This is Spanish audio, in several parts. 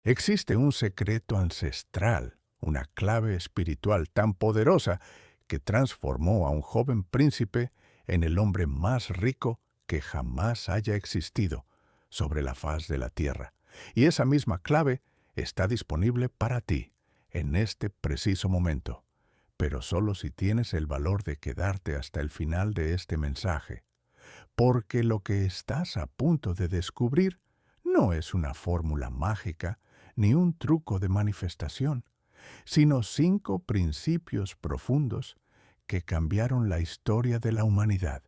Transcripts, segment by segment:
Existe un secreto ancestral, una clave espiritual tan poderosa que transformó a un joven príncipe en el hombre más rico que jamás haya existido sobre la faz de la tierra. Y esa misma clave está disponible para ti en este preciso momento, pero solo si tienes el valor de quedarte hasta el final de este mensaje, porque lo que estás a punto de descubrir no es una fórmula mágica ni un truco de manifestación, sino 5 principios profundos que cambiaron la historia de la humanidad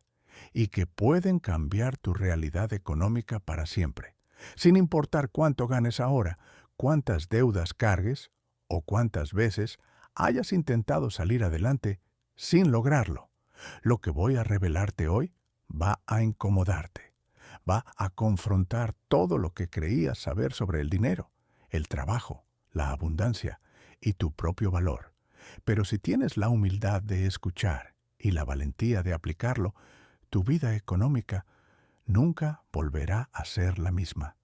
y que pueden cambiar tu realidad económica para siempre, sin importar cuánto ganes ahora, cuántas deudas cargues o cuántas veces hayas intentado salir adelante sin lograrlo. Lo que voy a revelarte hoy va a incomodarte, va a confrontar todo lo que creías saber sobre el dinero, el trabajo, la abundancia y tu propio valor. Pero si tienes la humildad de escuchar y la valentía de aplicarlo, tu vida económica nunca volverá a ser la misma.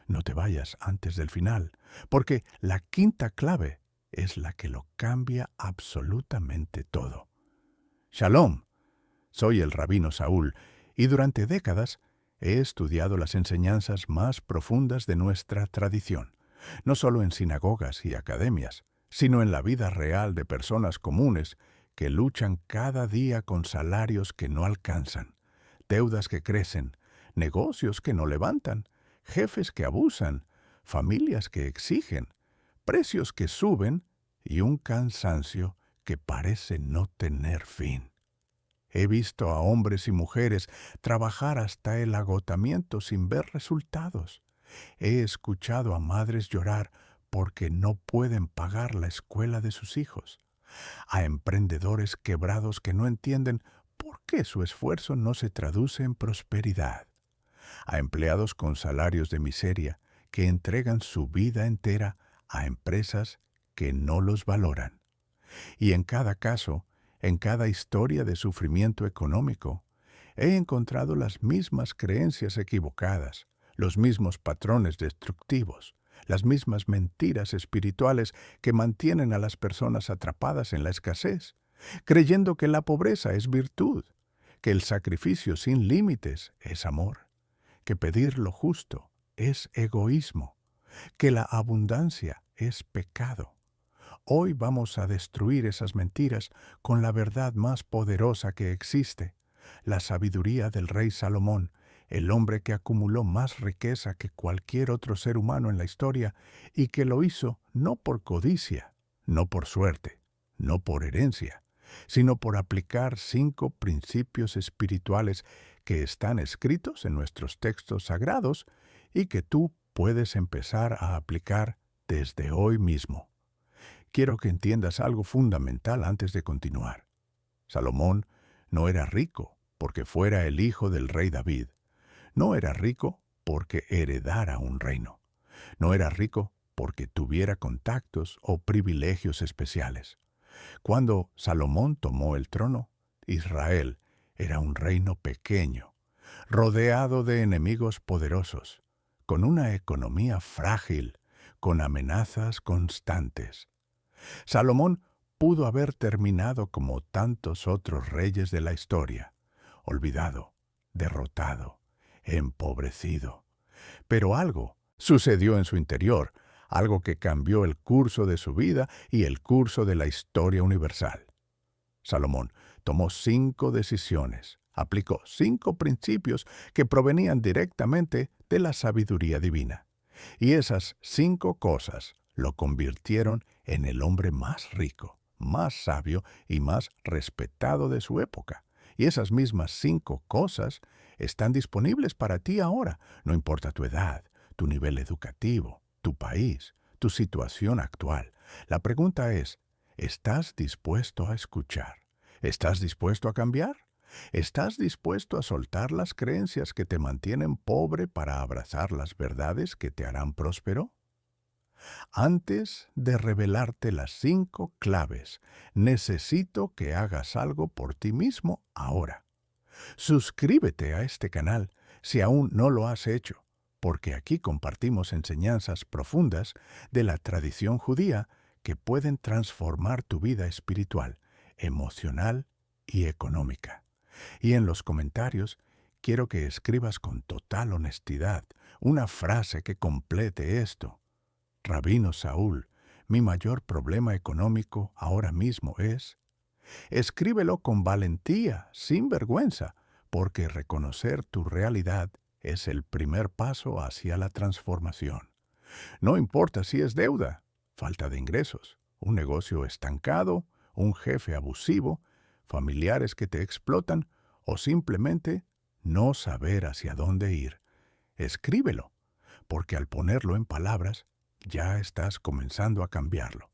No te vayas antes del final, porque la quinta clave es la que lo cambia absolutamente todo. Shalom, soy el rabino Saúl, y durante décadas he estudiado las enseñanzas más profundas de nuestra tradición, no solo en sinagogas y academias, sino en la vida real de personas comunes que luchan cada día con salarios que no alcanzan, deudas que crecen, negocios que no levantan, jefes que abusan, familias que exigen, precios que suben y un cansancio que parece no tener fin. He visto a hombres y mujeres trabajar hasta el agotamiento sin ver resultados. He escuchado a madres llorar porque no pueden pagar la escuela de sus hijos, a emprendedores quebrados que no entienden por qué su esfuerzo no se traduce en prosperidad, a empleados con salarios de miseria que entregan su vida entera a empresas que no los valoran. Y en cada caso, en cada historia de sufrimiento económico, he encontrado las mismas creencias equivocadas, los mismos patrones destructivos, las mismas mentiras espirituales que mantienen a las personas atrapadas en la escasez, creyendo que la pobreza es virtud, que el sacrificio sin límites es amor, que pedir lo justo es egoísmo, que la abundancia es pecado. Hoy vamos a destruir esas mentiras con la verdad más poderosa que existe, la sabiduría del rey Salomón, el hombre que acumuló más riqueza que cualquier otro ser humano en la historia y que lo hizo no por codicia, no por suerte, no por herencia, sino por aplicar 5 principios espirituales que están escritos en nuestros textos sagrados y que tú puedes empezar a aplicar desde hoy mismo. Quiero que entiendas algo fundamental antes de continuar. Salomón no era rico porque fuera el hijo del rey David. No era rico porque heredara un reino. No era rico porque tuviera contactos o privilegios especiales. Cuando Salomón tomó el trono, Israel era un reino pequeño, rodeado de enemigos poderosos, con una economía frágil, con amenazas constantes. Salomón pudo haber terminado como tantos otros reyes de la historia, olvidado, derrotado, empobrecido. Pero algo sucedió en su interior, algo que cambió el curso de su vida y el curso de la historia universal. Salomón tomó 5 decisiones, aplicó 5 principios que provenían directamente de la sabiduría divina. Y esas 5 cosas lo convirtieron en el hombre más rico, más sabio y más respetado de su época. Y esas mismas 5 cosas están disponibles para ti ahora, no importa tu edad, tu nivel educativo, tu país, tu situación actual. La pregunta es, ¿estás dispuesto a escuchar? ¿Estás dispuesto a cambiar? ¿Estás dispuesto a soltar las creencias que te mantienen pobre para abrazar las verdades que te harán próspero? Antes de revelarte las 5 claves, necesito que hagas algo por ti mismo ahora. Suscríbete a este canal si aún no lo has hecho, porque aquí compartimos enseñanzas profundas de la tradición judía que pueden transformar tu vida espiritual, emocional y económica. Y en los comentarios quiero que escribas con total honestidad una frase que complete esto. Rabino Saúl, mi mayor problema económico ahora mismo es... Escríbelo con valentía, sin vergüenza, porque reconocer tu realidad es el primer paso hacia la transformación. No importa si es deuda, falta de ingresos, un negocio estancado, un jefe abusivo, familiares que te explotan o simplemente no saber hacia dónde ir. Escríbelo, porque al ponerlo en palabras, ya estás comenzando a cambiarlo.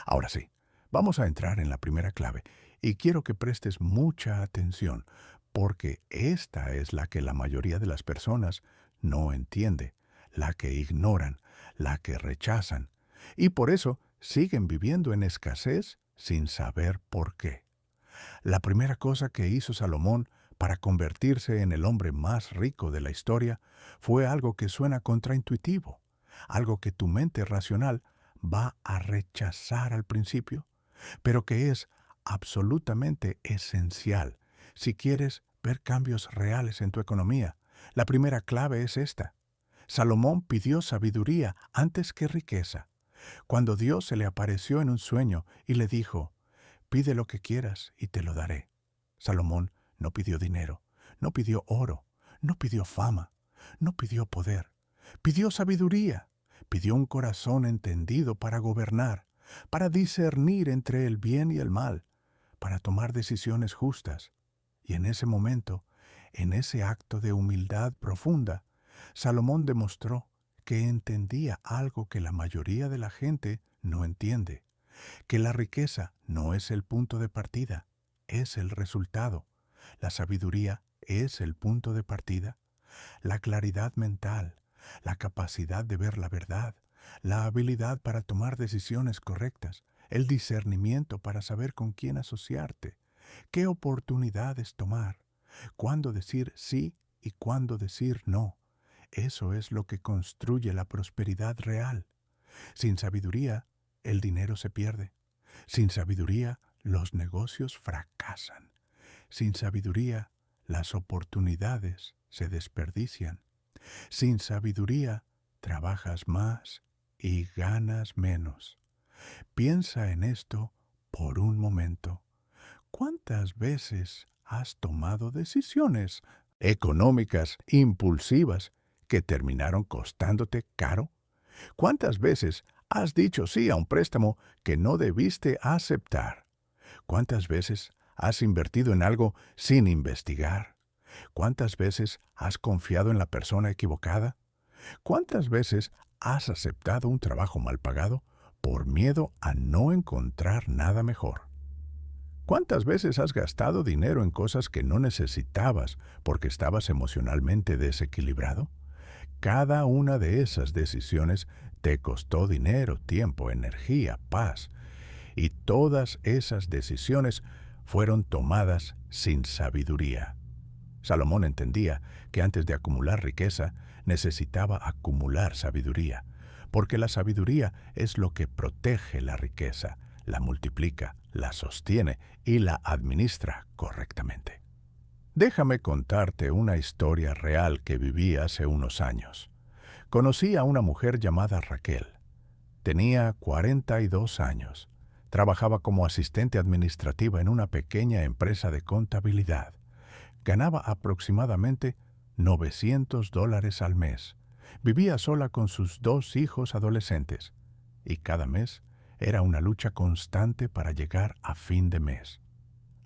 Ahora sí, vamos a entrar en la primera clave y quiero que prestes mucha atención, porque esta es la que la mayoría de las personas no entiende, la que ignoran, la que rechazan, y por eso siguen viviendo en escasez sin saber por qué. La primera cosa que hizo Salomón para convertirse en el hombre más rico de la historia fue algo que suena contraintuitivo, algo que tu mente racional va a rechazar al principio, pero que es absolutamente esencial si quieres ver cambios reales en tu economía. La primera clave es esta. Salomón pidió sabiduría antes que riqueza. Cuando Dios se le apareció en un sueño y le dijo, pide lo que quieras y te lo daré. Salomón no pidió dinero, no pidió oro, no pidió fama, no pidió poder. Pidió sabiduría, pidió un corazón entendido para gobernar, para discernir entre el bien y el mal, para tomar decisiones justas. Y en ese momento, en ese acto de humildad profunda, Salomón demostró que entendía algo que la mayoría de la gente no entiende, que la riqueza no es el punto de partida, es el resultado. La sabiduría es el punto de partida. La claridad mental, la capacidad de ver la verdad, la habilidad para tomar decisiones correctas, el discernimiento para saber con quién asociarte, qué oportunidades tomar, cuándo decir sí y cuándo decir no. Eso es lo que construye la prosperidad real. Sin sabiduría, el dinero se pierde. Sin sabiduría, los negocios fracasan. Sin sabiduría, las oportunidades se desperdician. Sin sabiduría, trabajas más y ganas menos. Piensa en esto por un momento. ¿Cuántas veces has tomado decisiones económicas impulsivas que terminaron costándote caro? ¿Cuántas veces has dicho sí a un préstamo que no debiste aceptar? ¿Cuántas veces has invertido en algo sin investigar? ¿Cuántas veces has confiado en la persona equivocada? ¿Cuántas veces has aceptado un trabajo mal pagado por miedo a no encontrar nada mejor? ¿Cuántas veces has gastado dinero en cosas que no necesitabas porque estabas emocionalmente desequilibrado? Cada una de esas decisiones te costó dinero, tiempo, energía, paz. Y todas esas decisiones fueron tomadas sin sabiduría. Salomón entendía que antes de acumular riqueza necesitaba acumular sabiduría, porque la sabiduría es lo que protege la riqueza, la multiplica, la sostiene y la administra correctamente. Déjame contarte una historia real que viví hace unos años. Conocí a una mujer llamada Raquel. Tenía 42 años. Trabajaba como asistente administrativa en una pequeña empresa de contabilidad. Ganaba aproximadamente $900 al mes. Vivía sola con sus 2 hijos adolescentes. Y cada mes era una lucha constante para llegar a fin de mes.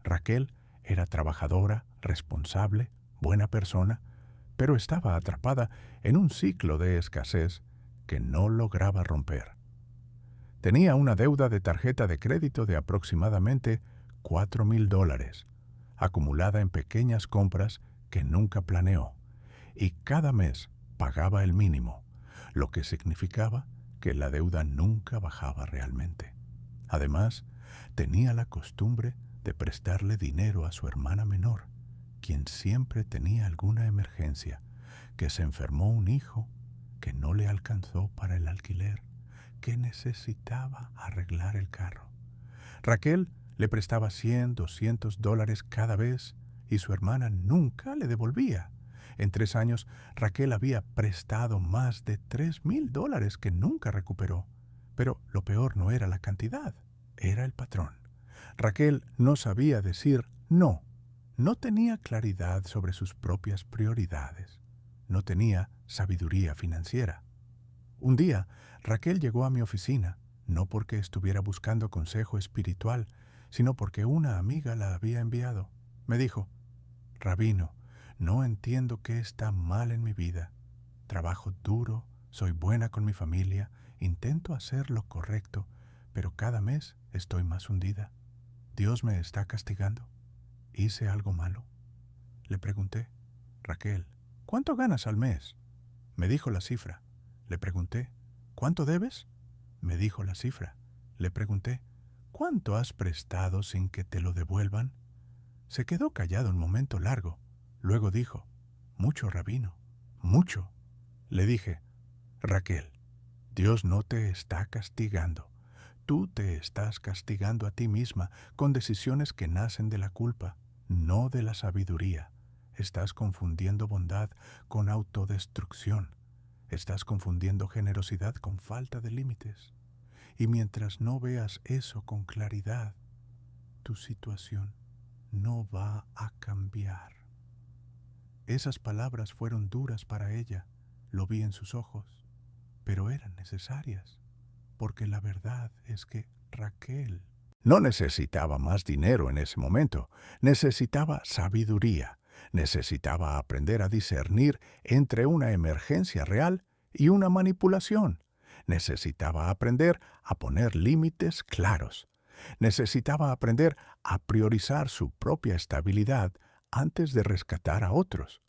Raquel era trabajadora, responsable, buena persona, pero estaba atrapada en un ciclo de escasez que no lograba romper. Tenía una deuda de tarjeta de crédito de aproximadamente $4,000, acumulada en pequeñas compras que nunca planeó, y cada mes pagaba el mínimo, lo que significaba que la deuda nunca bajaba realmente. Además, tenía la costumbre de prestarle dinero a su hermana menor, quien siempre tenía alguna emergencia, que se enfermó un hijo, que no le alcanzó para el alquiler, que necesitaba arreglar el carro. Raquel le prestaba 100, $200 cada vez y su hermana nunca le devolvía. En 3 años, Raquel había prestado más de $3,000 que nunca recuperó. Pero lo peor no era la cantidad, era el patrón. Raquel no sabía decir no. No tenía claridad sobre sus propias prioridades. No tenía sabiduría financiera. Un día, Raquel llegó a mi oficina, no porque estuviera buscando consejo espiritual, sino porque una amiga la había enviado. Me dijo: «Rabino, no entiendo qué está mal en mi vida. Trabajo duro, soy buena con mi familia, intento hacer lo correcto, pero cada mes estoy más hundida. Dios me está castigando. ¿Hice algo malo?». Le pregunté: «Raquel, ¿cuánto ganas al mes?». Me dijo la cifra. Le pregunté: «¿Cuánto debes?». Me dijo la cifra. Le pregunté: «¿Cuánto has prestado sin que te lo devuelvan?». Se quedó callado un momento largo. Luego dijo: «Mucho, rabino, mucho». Le dije: «Raquel, Dios no te está castigando. Tú te estás castigando a ti misma con decisiones que nacen de la culpa, no de la sabiduría. Estás confundiendo bondad con autodestrucción. Estás confundiendo generosidad con falta de límites. Y mientras no veas eso con claridad, tu situación no va a cambiar». Esas palabras fueron duras para ella, lo vi en sus ojos, pero eran necesarias, porque la verdad es que Raquel no necesitaba más dinero en ese momento, necesitaba sabiduría, necesitaba aprender a discernir entre una emergencia real y una manipulación, necesitaba aprender a poner límites claros, necesitaba aprender a priorizar su propia estabilidad antes de rescatar a otros.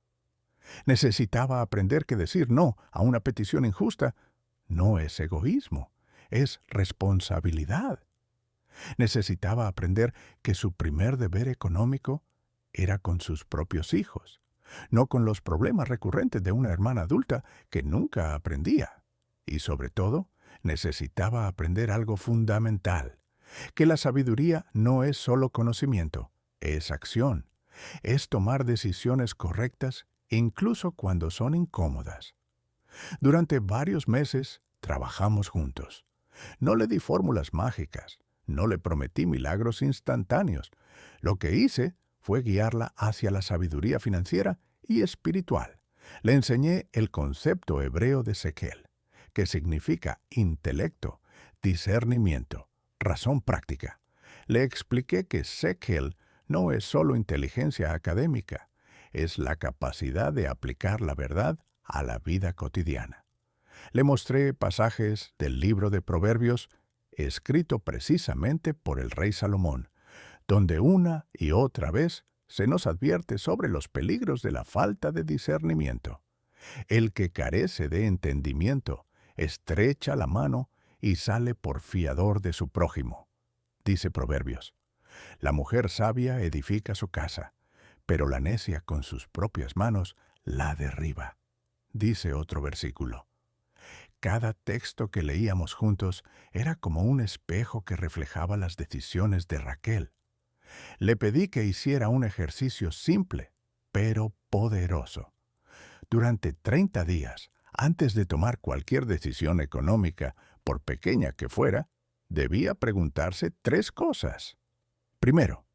Necesitaba aprender que decir no a una petición injusta no es egoísmo, es responsabilidad. Necesitaba aprender que su primer deber económico era con sus propios hijos, no con los problemas recurrentes de una hermana adulta que nunca aprendía. Y sobre todo, necesitaba aprender algo fundamental, que la sabiduría no es solo conocimiento, es acción, es tomar decisiones correctas incluso cuando son incómodas. Durante varios meses trabajamos juntos. No le di fórmulas mágicas, no le prometí milagros instantáneos. Lo que hice fue guiarla hacia la sabiduría financiera y espiritual. Le enseñé el concepto hebreo de Sekel, que significa intelecto, discernimiento, razón práctica. Le expliqué que Sekel no es solo inteligencia académica, es la capacidad de aplicar la verdad a la vida cotidiana. Le mostré pasajes del libro de Proverbios, escrito precisamente por el rey Salomón, donde una y otra vez se nos advierte sobre los peligros de la falta de discernimiento. El que carece de entendimiento estrecha la mano y sale por fiador de su prójimo. Dice Proverbios: «La mujer sabia edifica su casa, pero la necia con sus propias manos la derriba». Dice otro versículo. Cada texto que leíamos juntos era como un espejo que reflejaba las decisiones de Raquel. Le pedí que hiciera un ejercicio simple, pero poderoso. Durante 30 días, antes de tomar cualquier decisión económica, por pequeña que fuera, debía preguntarse 3 cosas. Primero,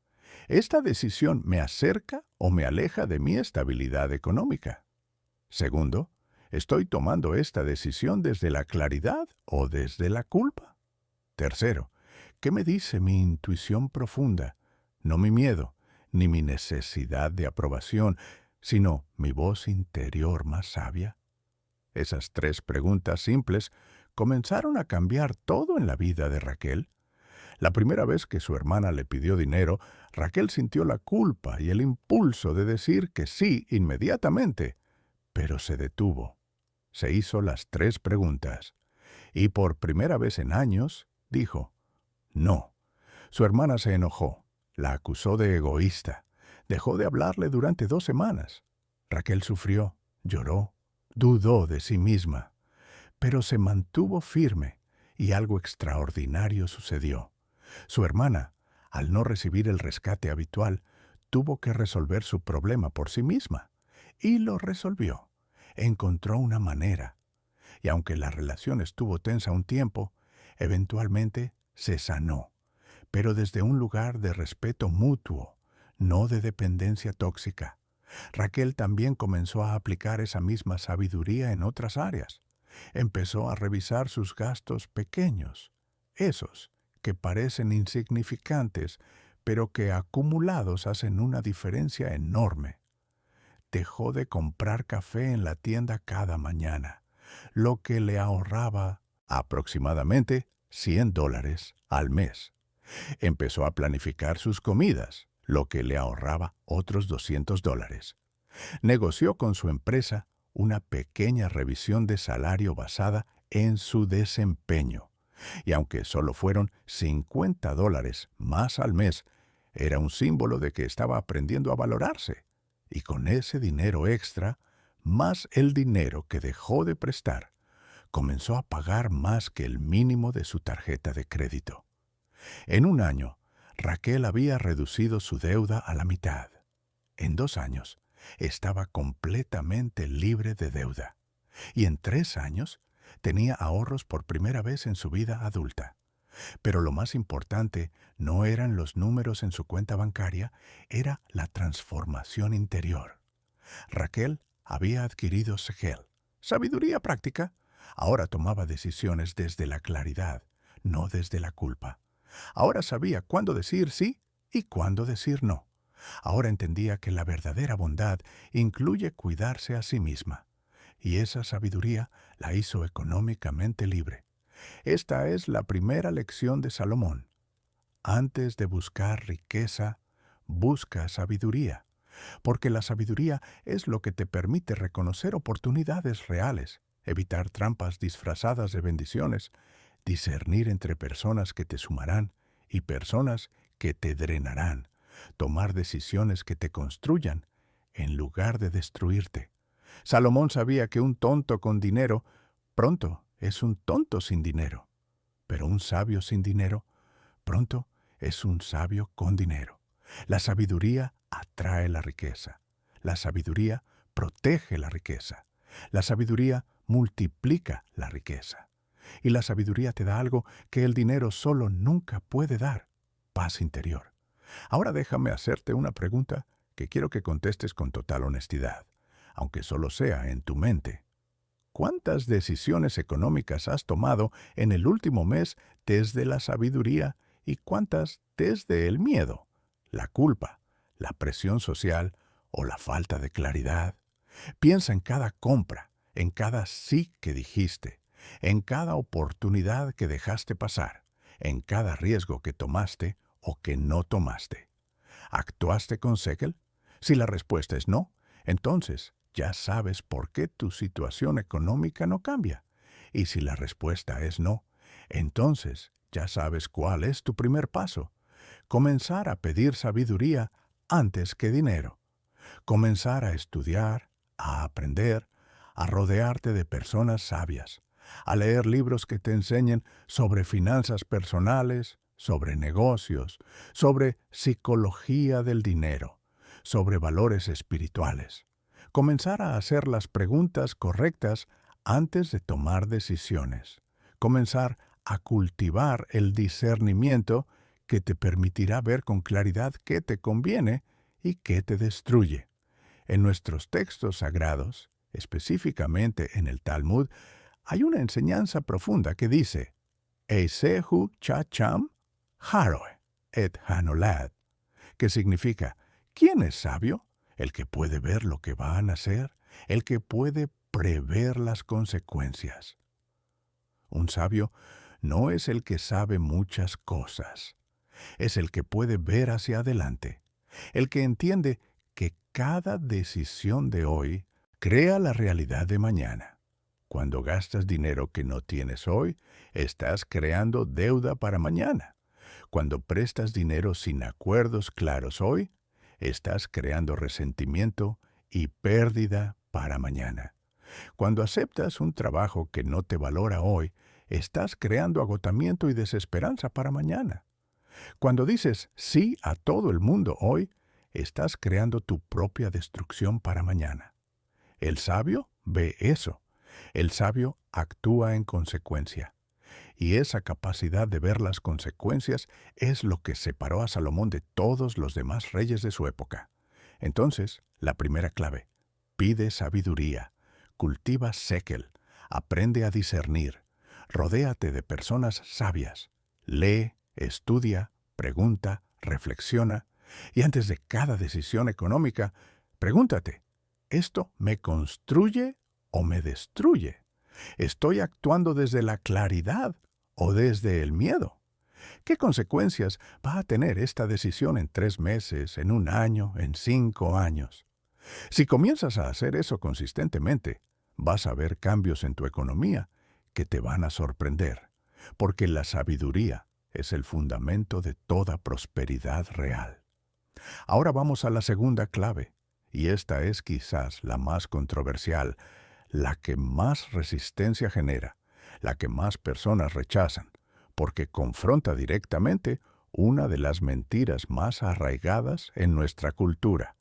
¿esta decisión me acerca o me aleja de mi estabilidad económica? Segundo, ¿estoy tomando esta decisión desde la claridad o desde la culpa? Tercero, ¿qué me dice mi intuición profunda? No mi miedo, ni mi necesidad de aprobación, sino mi voz interior más sabia. Esas 3 preguntas simples comenzaron a cambiar todo en la vida de Raquel. La primera vez que su hermana le pidió dinero, Raquel sintió la culpa y el impulso de decir que sí inmediatamente, pero se detuvo. Se hizo las 3 preguntas y por primera vez en años dijo no. Su hermana se enojó, la acusó de egoísta, dejó de hablarle durante 2 semanas. Raquel sufrió, lloró, dudó de sí misma, pero se mantuvo firme y algo extraordinario sucedió. Su hermana, al no recibir el rescate habitual, tuvo que resolver su problema por sí misma. Y lo resolvió. Encontró una manera. Y aunque la relación estuvo tensa un tiempo, eventualmente se sanó, pero desde un lugar de respeto mutuo, no de dependencia tóxica. Raquel también comenzó a aplicar esa misma sabiduría en otras áreas. Empezó a revisar sus gastos pequeños, esos que parecen insignificantes, pero que acumulados hacen una diferencia enorme. Dejó de comprar café en la tienda cada mañana, lo que le ahorraba aproximadamente $100 al mes. Empezó a planificar sus comidas, lo que le ahorraba otros $200. Negoció con su empresa una pequeña revisión de salario basada en su desempeño. Y aunque solo fueron $50 más al mes, era un símbolo de que estaba aprendiendo a valorarse. Y con ese dinero extra, más el dinero que dejó de prestar, comenzó a pagar más que el mínimo de su tarjeta de crédito. En un año, Raquel había reducido su deuda a la mitad. En 2 años, estaba completamente libre de deuda. Y en 3 años, tenía ahorros por primera vez en su vida adulta. Pero lo más importante no eran los números en su cuenta bancaria, era la transformación interior. Raquel había adquirido Segel, sabiduría práctica. Ahora tomaba decisiones desde la claridad, no desde la culpa. Ahora sabía cuándo decir sí y cuándo decir no. Ahora entendía que la verdadera bondad incluye cuidarse a sí misma. Y esa sabiduría la hizo económicamente libre. Esta es la primera lección de Salomón. Antes de buscar riqueza, busca sabiduría, porque la sabiduría es lo que te permite reconocer oportunidades reales, evitar trampas disfrazadas de bendiciones, discernir entre personas que te sumarán y personas que te drenarán, tomar decisiones que te construyan en lugar de destruirte. Salomón sabía que un tonto con dinero pronto es un tonto sin dinero, pero un sabio sin dinero pronto es un sabio con dinero. La sabiduría atrae la riqueza. La sabiduría protege la riqueza. La sabiduría multiplica la riqueza. Y la sabiduría te da algo que el dinero solo nunca puede dar: paz interior. Ahora déjame hacerte una pregunta que quiero que contestes con total honestidad, aunque solo sea en tu mente. ¿Cuántas decisiones económicas has tomado en el último mes desde la sabiduría y cuántas desde el miedo, la culpa, la presión social o la falta de claridad? Piensa en cada compra, en cada sí que dijiste, en cada oportunidad que dejaste pasar, en cada riesgo que tomaste o que no tomaste. ¿Actuaste con Segel? Si la respuesta es no, entonces ya sabes por qué tu situación económica no cambia. Y si la respuesta es no, entonces ya sabes cuál es tu primer paso: comenzar a pedir sabiduría antes que dinero. Comenzar a estudiar, a aprender, a rodearte de personas sabias, a leer libros que te enseñen sobre finanzas personales, sobre negocios, sobre psicología del dinero, sobre valores espirituales. Comenzar a hacer las preguntas correctas antes de tomar decisiones. Comenzar a cultivar el discernimiento que te permitirá ver con claridad qué te conviene y qué te destruye. En nuestros textos sagrados, específicamente en el Talmud, hay una enseñanza profunda que dice: Eisehu chacham haroe et hanolad, que significa: ¿quién es sabio? El que puede ver lo que va a nacer, el que puede prever las consecuencias. Un sabio no es el que sabe muchas cosas, es el que puede ver hacia adelante, el que entiende que cada decisión de hoy crea la realidad de mañana. Cuando gastas dinero que no tienes hoy, estás creando deuda para mañana. Cuando prestas dinero sin acuerdos claros hoy, estás creando resentimiento y pérdida para mañana. Cuando aceptas un trabajo que no te valora hoy, estás creando agotamiento y desesperanza para mañana. Cuando dices sí a todo el mundo hoy, estás creando tu propia destrucción para mañana. El sabio ve eso. El sabio actúa en consecuencia. Y esa capacidad de ver las consecuencias es lo que separó a Salomón de todos los demás reyes de su época. Entonces, la primera clave: pide sabiduría, cultiva séquel, aprende a discernir, rodéate de personas sabias, lee, estudia, pregunta, reflexiona, y antes de cada decisión económica, pregúntate: ¿esto me construye o me destruye? ¿Estoy actuando desde la claridad o desde el miedo? ¿Qué consecuencias va a tener esta decisión en 3 meses, en 1 año, en 5 años? Si comienzas a hacer eso consistentemente, vas a ver cambios en tu economía que te van a sorprender, porque la sabiduría es el fundamento de toda prosperidad real. Ahora vamos a la segunda clave, y esta es quizás la más controversial, la que más resistencia genera, la que más personas rechazan, porque confronta directamente una de las mentiras más arraigadas en nuestra cultura: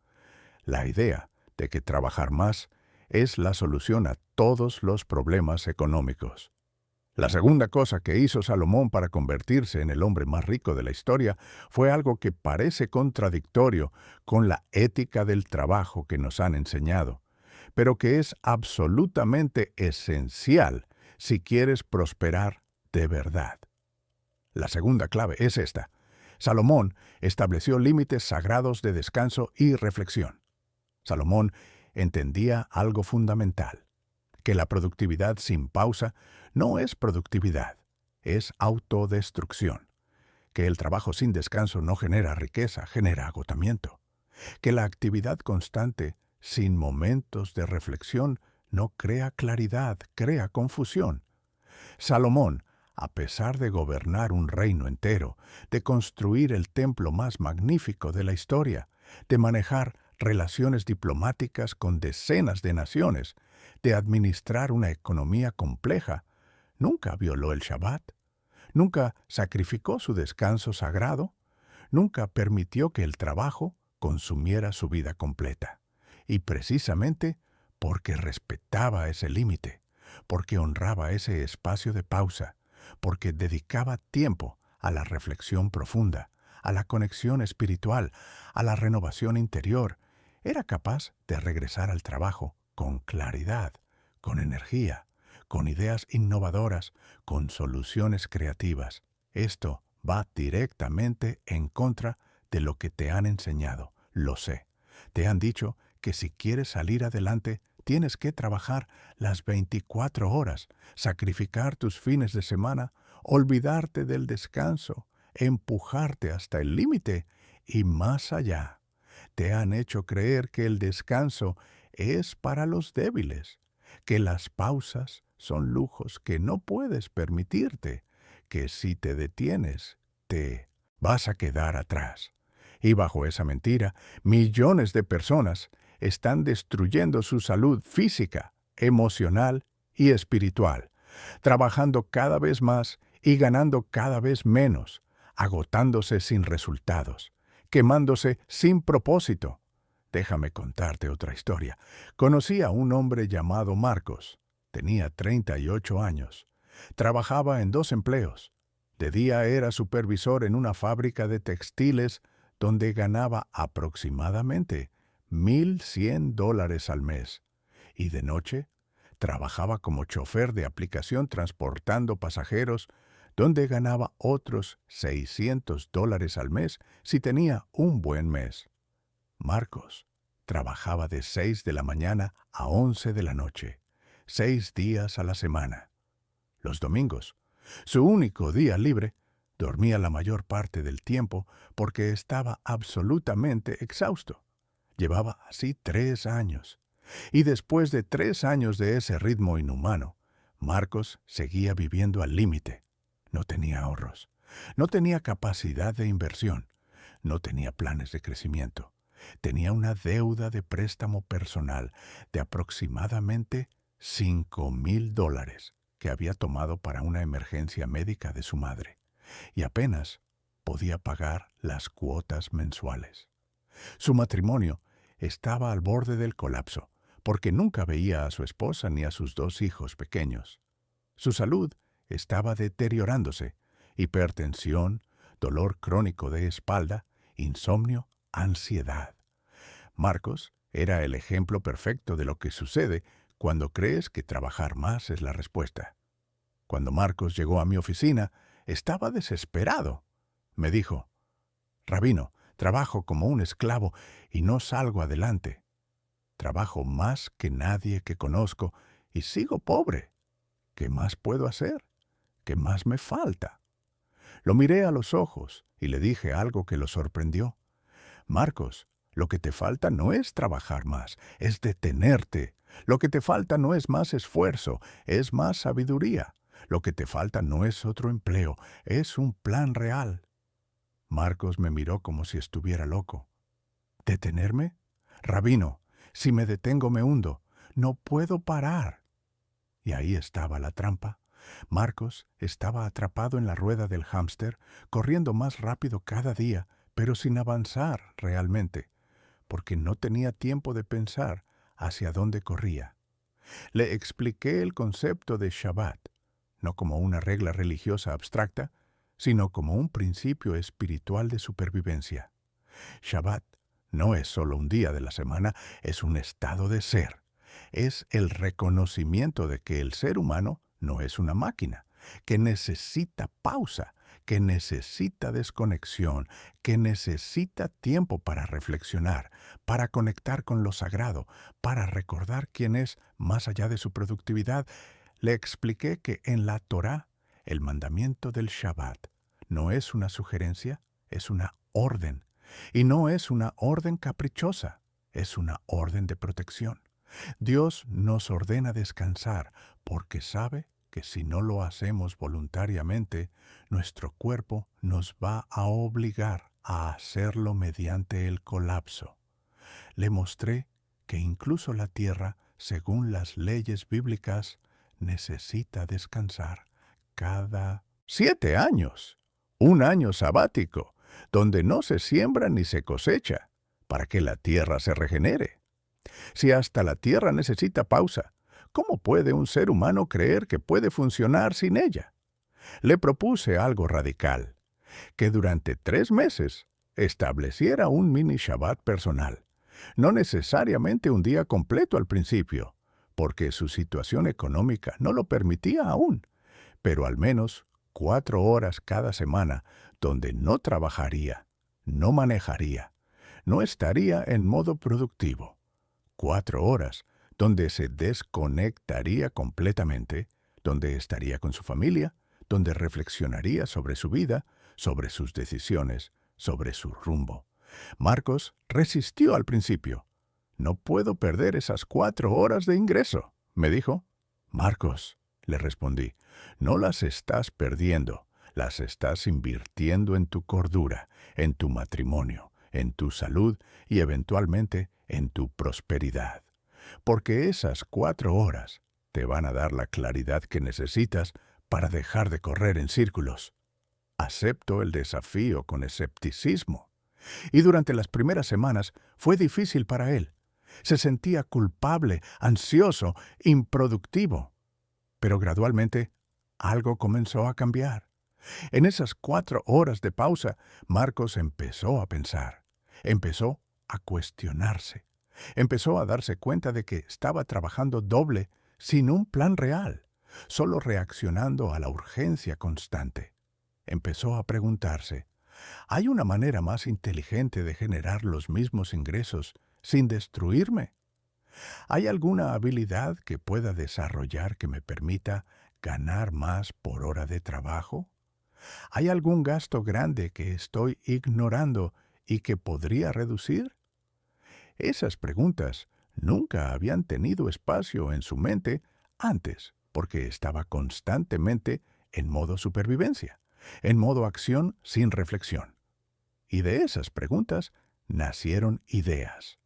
la idea de que trabajar más es la solución a todos los problemas económicos. La segunda cosa que hizo Salomón para convertirse en el hombre más rico de la historia fue algo que parece contradictorio con la ética del trabajo que nos han enseñado, pero que es absolutamente esencial si quieres prosperar de verdad. La segunda clave es esta: Salomón estableció límites sagrados de descanso y reflexión. Salomón entendía algo fundamental: que la productividad sin pausa no es productividad, es autodestrucción; que el trabajo sin descanso no genera riqueza, genera agotamiento; que la actividad constante sin momentos de reflexión no crea claridad, crea confusión. Salomón, a pesar de gobernar un reino entero, de construir el templo más magnífico de la historia, de manejar relaciones diplomáticas con decenas de naciones, de administrar una economía compleja, nunca violó el Shabbat, nunca sacrificó su descanso sagrado, nunca permitió que el trabajo consumiera su vida completa. Y precisamente porque respetaba ese límite, porque honraba ese espacio de pausa, porque dedicaba tiempo a la reflexión profunda, a la conexión espiritual, a la renovación interior, era capaz de regresar al trabajo con claridad, con energía, con ideas innovadoras, con soluciones creativas. Esto va directamente en contra de lo que te han enseñado, lo sé. Te han dicho que si quieres salir adelante, tienes que trabajar las 24 horas, sacrificar tus fines de semana, olvidarte del descanso, empujarte hasta el límite y más allá. Te han hecho creer que el descanso es para los débiles, que las pausas son lujos que no puedes permitirte, que si te detienes, te vas a quedar atrás. Y bajo esa mentira, millones de personas están destruyendo su salud física, emocional y espiritual, trabajando cada vez más y ganando cada vez menos, agotándose sin resultados, quemándose sin propósito. Déjame contarte otra historia. Conocí a un hombre llamado Marcos. Tenía 38 años. Trabajaba en 2 empleos. De día era supervisor en una fábrica de textiles donde ganaba aproximadamente $1,100 al mes. Y de noche trabajaba como chofer de aplicación transportando pasajeros, donde ganaba otros $600 al mes si tenía un buen mes. Marcos trabajaba de 6 de la mañana a 11 de la noche, 6 días a la semana. Los domingos, su único día libre, dormía la mayor parte del tiempo porque estaba absolutamente exhausto. Llevaba así 3 años. Y después de 3 años de ese ritmo inhumano, Marcos seguía viviendo al límite. No tenía ahorros, no tenía capacidad de inversión, no tenía planes de crecimiento. Tenía una deuda de préstamo personal de aproximadamente $5,000 que había tomado para una emergencia médica de su madre, y apenas podía pagar las cuotas mensuales. Su matrimonio estaba al borde del colapso, porque nunca veía a su esposa ni a sus 2 hijos pequeños. Su salud estaba deteriorándose: hipertensión, dolor crónico de espalda, insomnio, ansiedad. Marcos era el ejemplo perfecto de lo que sucede cuando crees que trabajar más es la respuesta. Cuando Marcos llegó a mi oficina, estaba desesperado. Me dijo: «Rabino, trabajo como un esclavo y no salgo adelante. Trabajo más que nadie que conozco y sigo pobre. ¿Qué más puedo hacer? ¿Qué más me falta?». Lo miré a los ojos y le dije algo que lo sorprendió. «Marcos, lo que te falta no es trabajar más, es detenerte. Lo que te falta no es más esfuerzo, es más sabiduría. Lo que te falta no es otro empleo, es un plan real». Marcos me miró como si estuviera loco. «¿Detenerme? Rabino, si me detengo me hundo. No puedo parar». Y ahí estaba la trampa. Marcos estaba atrapado en la rueda del hámster, corriendo más rápido cada día, pero sin avanzar realmente, porque no tenía tiempo de pensar hacia dónde corría. Le expliqué el concepto de Shabbat, no como una regla religiosa abstracta, sino como un principio espiritual de supervivencia. Shabbat no es solo un día de la semana, es un estado de ser. Es el reconocimiento de que el ser humano no es una máquina, que necesita pausa, que necesita desconexión, que necesita tiempo para reflexionar, para conectar con lo sagrado, para recordar quién es más allá de su productividad. Le expliqué que en la Torá, el mandamiento del Shabbat no es una sugerencia, es una orden. Y no es una orden caprichosa, es una orden de protección. Dios nos ordena descansar porque sabe que si no lo hacemos voluntariamente, nuestro cuerpo nos va a obligar a hacerlo mediante el colapso. Le mostré que incluso la tierra, según las leyes bíblicas, necesita descansar cada 7 años. Un año sabático, donde no se siembra ni se cosecha, para que la tierra se regenere. Si hasta la tierra necesita pausa, ¿cómo puede un ser humano creer que puede funcionar sin ella? Le propuse algo radical: que durante 3 meses estableciera un mini Shabbat personal. No necesariamente un día completo al principio, porque su situación económica no lo permitía aún, pero al menos 4 horas cada semana donde no trabajaría, no manejaría, no estaría en modo productivo. 4 horas donde se desconectaría completamente, donde estaría con su familia, donde reflexionaría sobre su vida, sobre sus decisiones, sobre su rumbo. Marcos resistió al principio. «No puedo perder esas 4 horas de ingreso», me dijo. «Marcos», le respondí, «no las estás perdiendo, las estás invirtiendo en tu cordura, en tu matrimonio, en tu salud y eventualmente en tu prosperidad. Porque esas 4 horas te van a dar la claridad que necesitas para dejar de correr en círculos». Acepto el desafío con escepticismo. Y durante las primeras semanas fue difícil para él. Se sentía culpable, ansioso, improductivo. Pero gradualmente algo comenzó a cambiar. En esas 4 horas de pausa, Marcos empezó a pensar, empezó a cuestionarse, empezó a darse cuenta de que estaba trabajando doble sin un plan real, solo reaccionando a la urgencia constante. Empezó a preguntarse: ¿hay una manera más inteligente de generar los mismos ingresos sin destruirme? ¿Hay alguna habilidad que pueda desarrollar que me permita ganar más por hora de trabajo? ¿Hay algún gasto grande que estoy ignorando y que podría reducir? Esas preguntas nunca habían tenido espacio en su mente antes, porque estaba constantemente en modo supervivencia, en modo acción sin reflexión. Y de esas preguntas nacieron ideas.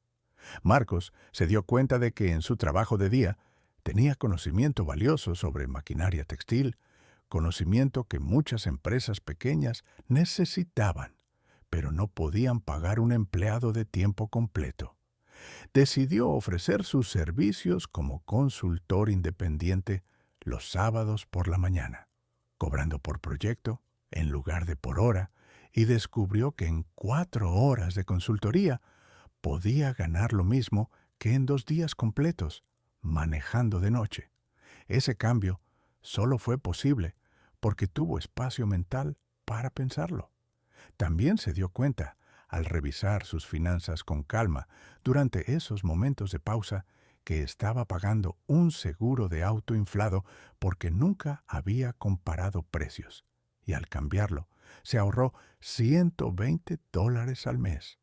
Marcos se dio cuenta de que en su trabajo de día Tenía conocimiento valioso sobre maquinaria textil, conocimiento que muchas empresas pequeñas necesitaban, pero no podían pagar un empleado de tiempo completo. Decidió ofrecer sus servicios como consultor independiente los sábados por la mañana, cobrando por proyecto en lugar de por hora, y descubrió que en 4 horas de consultoría podía ganar lo mismo que en 2 días completos, manejando de noche. Ese cambio solo fue posible porque tuvo espacio mental para pensarlo. También se dio cuenta, al revisar sus finanzas con calma durante esos momentos de pausa, que estaba pagando un seguro de auto inflado porque nunca había comparado precios. Y al cambiarlo, se ahorró $120 al mes.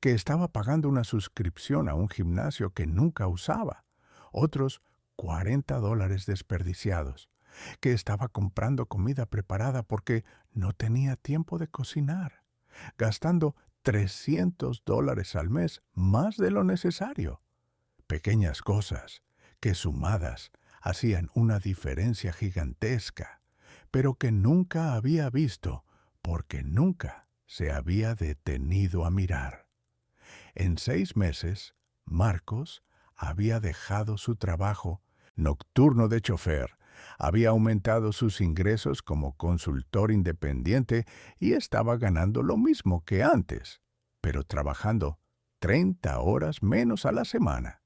Que estaba pagando una suscripción a un gimnasio que nunca usaba. Otros $40 desperdiciados. Que estaba comprando comida preparada porque no tenía tiempo de cocinar, gastando $300 al mes más de lo necesario. Pequeñas cosas que sumadas hacían una diferencia gigantesca, pero que nunca había visto porque nunca se había detenido a mirar. En 6 meses, Marcos había dejado su trabajo nocturno de chofer, había aumentado sus ingresos como consultor independiente y estaba ganando lo mismo que antes, pero trabajando 30 horas menos a la semana.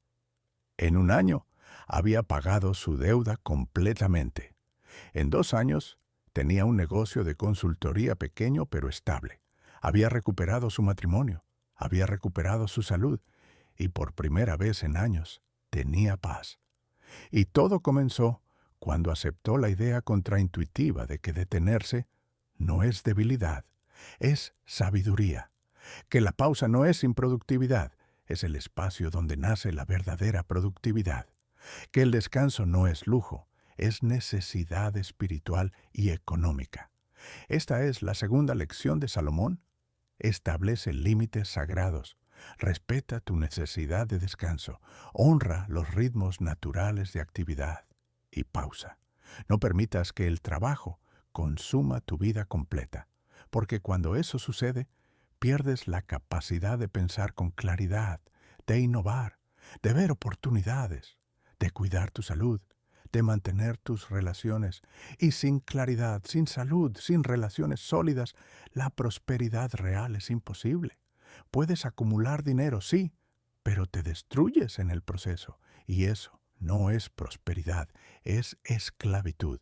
En un año, había pagado su deuda completamente. En 2 años, tenía un negocio de consultoría pequeño pero estable. Había recuperado su matrimonio, había recuperado su salud y por primera vez en años tenía paz. Y todo comenzó cuando aceptó la idea contraintuitiva de que detenerse no es debilidad, es sabiduría, que la pausa no es improductividad, es el espacio donde nace la verdadera productividad, que el descanso no es lujo, es necesidad espiritual y económica. Esta es la segunda lección de Salomón. Establece límites sagrados. Respeta tu necesidad de descanso. Honra los ritmos naturales de actividad. Y pausa. No permitas que el trabajo consuma tu vida completa, porque cuando eso sucede, pierdes la capacidad de pensar con claridad, de innovar, de ver oportunidades, de cuidar tu salud, de mantener tus relaciones. Y sin claridad, sin salud, sin relaciones sólidas, la prosperidad real es imposible. Puedes acumular dinero, sí, pero te destruyes en el proceso. Y eso no es prosperidad, es esclavitud.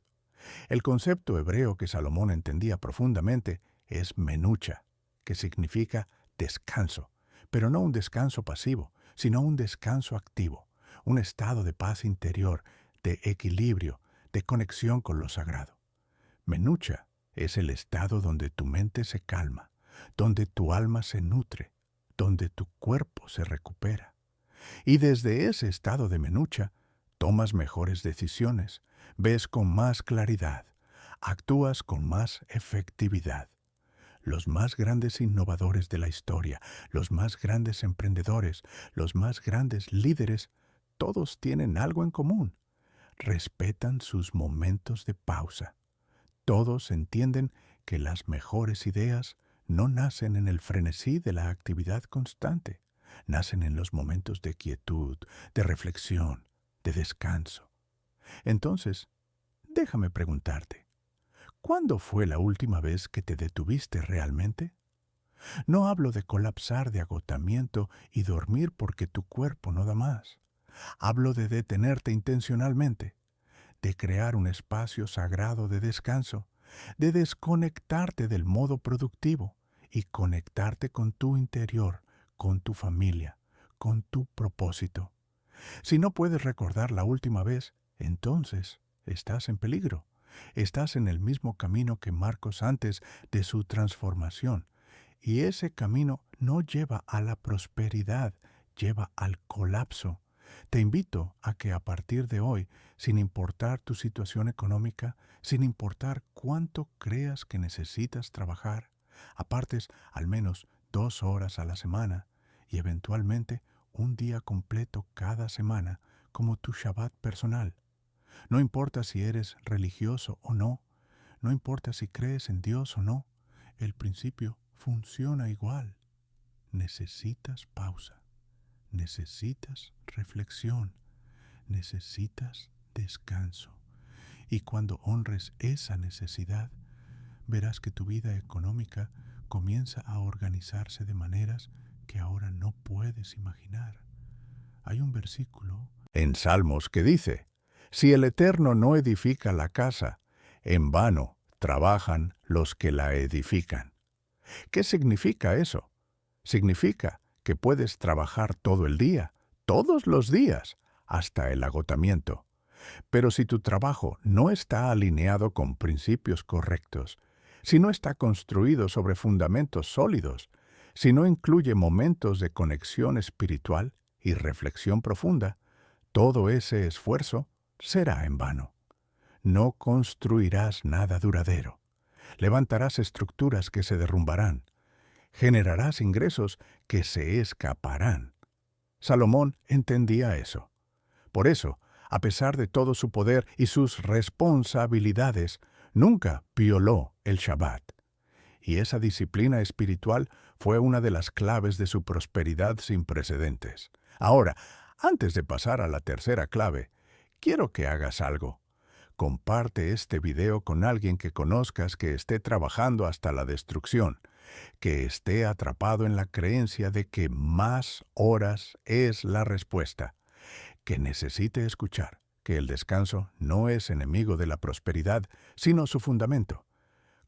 El concepto hebreo que Salomón entendía profundamente es menucha, que significa descanso, pero no un descanso pasivo, sino un descanso activo, un estado de paz interior, de equilibrio, de conexión con lo sagrado. Menucha es el estado donde tu mente se calma, donde tu alma se nutre, donde tu cuerpo se recupera. Y desde ese estado de menucha, tomas mejores decisiones, ves con más claridad, actúas con más efectividad. Los más grandes innovadores de la historia, los más grandes emprendedores, los más grandes líderes, todos tienen algo en común. Respetan sus momentos de pausa. Todos entienden que las mejores ideas no nacen en el frenesí de la actividad constante, nacen en los momentos de quietud, de reflexión, de descanso. Entonces, déjame preguntarte, ¿cuándo fue la última vez que te detuviste realmente? No hablo de colapsar de agotamiento y dormir porque tu cuerpo no da más. Hablo de detenerte intencionalmente, de crear un espacio sagrado de descanso, de desconectarte del modo productivo y conectarte con tu interior, con tu familia, con tu propósito. Si no puedes recordar la última vez, entonces estás en peligro. Estás en el mismo camino que Marcos antes de su transformación. Y ese camino no lleva a la prosperidad, lleva al colapso. Te invito a que a partir de hoy, sin importar tu situación económica, sin importar cuánto creas que necesitas trabajar, apartes al menos 2 horas a la semana y eventualmente un día completo cada semana como tu Shabbat personal. No importa si eres religioso o no, no importa si crees en Dios o no, el principio funciona igual. Necesitas pausa, necesitas reflexión, necesitas descanso. Y cuando honres esa necesidad, verás que tu vida económica comienza a organizarse de maneras que ahora no puedes imaginar. Hay un versículo en Salmos que dice: si el Eterno no edifica la casa, en vano trabajan los que la edifican. ¿Qué significa eso? Significa que puedes trabajar todo el día, todos los días, hasta el agotamiento. Pero si tu trabajo no está alineado con principios correctos, si no está construido sobre fundamentos sólidos, si no incluye momentos de conexión espiritual y reflexión profunda, todo ese esfuerzo será en vano. No construirás nada duradero. Levantarás estructuras que se derrumbarán. Generarás ingresos que se escaparán. Salomón entendía eso. Por eso, a pesar de todo su poder y sus responsabilidades, nunca violó el Shabbat. Y esa disciplina espiritual fue una de las claves de su prosperidad sin precedentes. Ahora, antes de pasar a la tercera clave, quiero que hagas algo. Comparte este video con alguien que conozcas que esté trabajando hasta la destrucción, que esté atrapado en la creencia de que más horas es la respuesta, que necesite escuchar que el descanso no es enemigo de la prosperidad, sino su fundamento.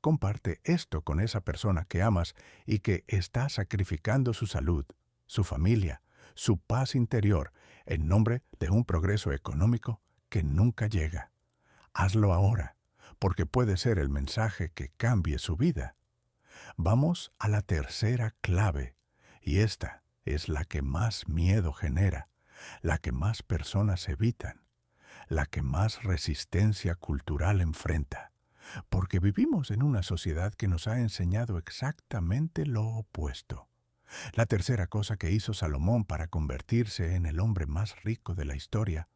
Comparte esto con esa persona que amas y que está sacrificando su salud, su familia, su paz interior, en nombre de un progreso económico que nunca llega. Hazlo ahora, porque puede ser el mensaje que cambie su vida. Vamos a la tercera clave, y esta es la que más miedo genera, la que más personas evitan, la que más resistencia cultural enfrenta, porque vivimos en una sociedad que nos ha enseñado exactamente lo opuesto. La tercera cosa que hizo Salomón para convertirse en el hombre más rico de la historia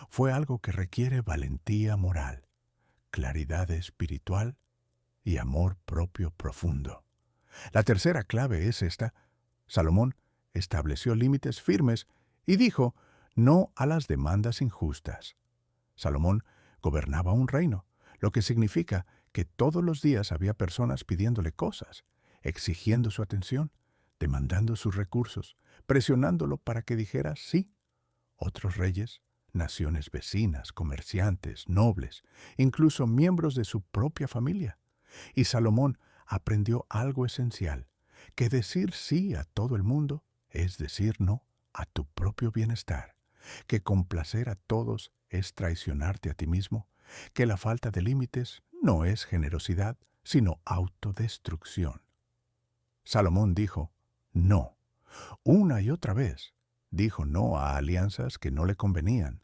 fue algo que requiere valentía moral, claridad espiritual y amor propio profundo. La tercera clave es esta: Salomón estableció límites firmes y dijo no a las demandas injustas. Salomón gobernaba un reino, lo que significa que todos los días había personas pidiéndole cosas, exigiendo su atención, demandando sus recursos, presionándolo para que dijera sí. Otros reyes, naciones vecinas, comerciantes, nobles, incluso miembros de su propia familia. Y Salomón aprendió algo esencial, que decir sí a todo el mundo es decir no a tu propio bienestar, que complacer a todos es traicionarte a ti mismo, que la falta de límites no es generosidad, sino autodestrucción. Salomón dijo no, una y otra vez. Dijo no a alianzas que no le convenían,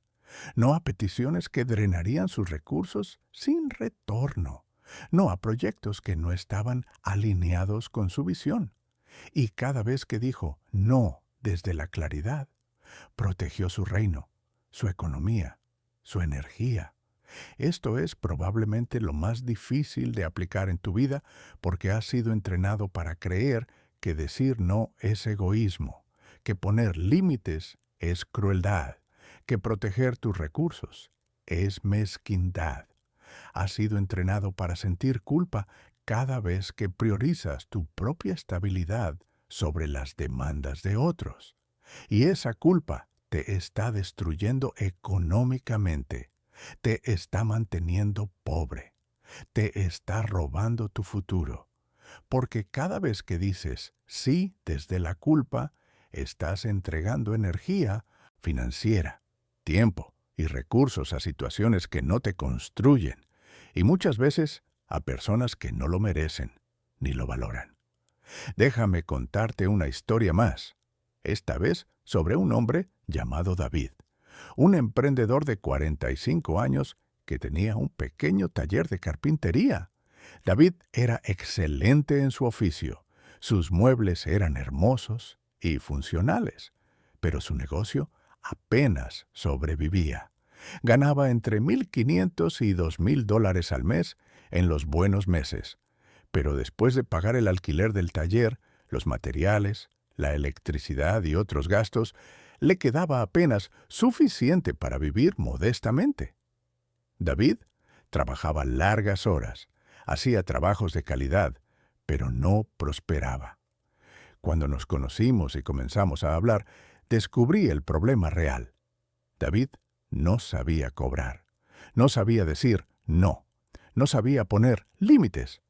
no a peticiones que drenarían sus recursos sin retorno, no a proyectos que no estaban alineados con su visión. Y cada vez que dijo no desde la claridad, protegió su reino, su economía, su energía. Esto es probablemente lo más difícil de aplicar en tu vida porque has sido entrenado para creer que decir no es egoísmo, que poner límites es crueldad, que proteger tus recursos es mezquindad. Has sido entrenado para sentir culpa cada vez que priorizas tu propia estabilidad sobre las demandas de otros. Y esa culpa te está destruyendo económicamente, te está manteniendo pobre, te está robando tu futuro. Porque cada vez que dices sí desde la culpa, estás entregando energía financiera, tiempo y recursos a situaciones que no te construyen, y muchas veces a personas que no lo merecen ni lo valoran. Déjame contarte una historia más, esta vez sobre un hombre llamado David, un emprendedor de 45 años que tenía un pequeño taller de carpintería. David era excelente en su oficio, sus muebles eran hermosos y funcionales, pero su negocio apenas sobrevivía. Ganaba entre $1,500 y $2,000 al mes en los buenos meses, pero después de pagar el alquiler del taller, los materiales, la electricidad y otros gastos, le quedaba apenas suficiente para vivir modestamente. David trabajaba largas horas, hacía trabajos de calidad, pero no prosperaba. Cuando nos conocimos y comenzamos a hablar, descubrí el problema real. David no sabía cobrar, no sabía decir no, no sabía poner límites.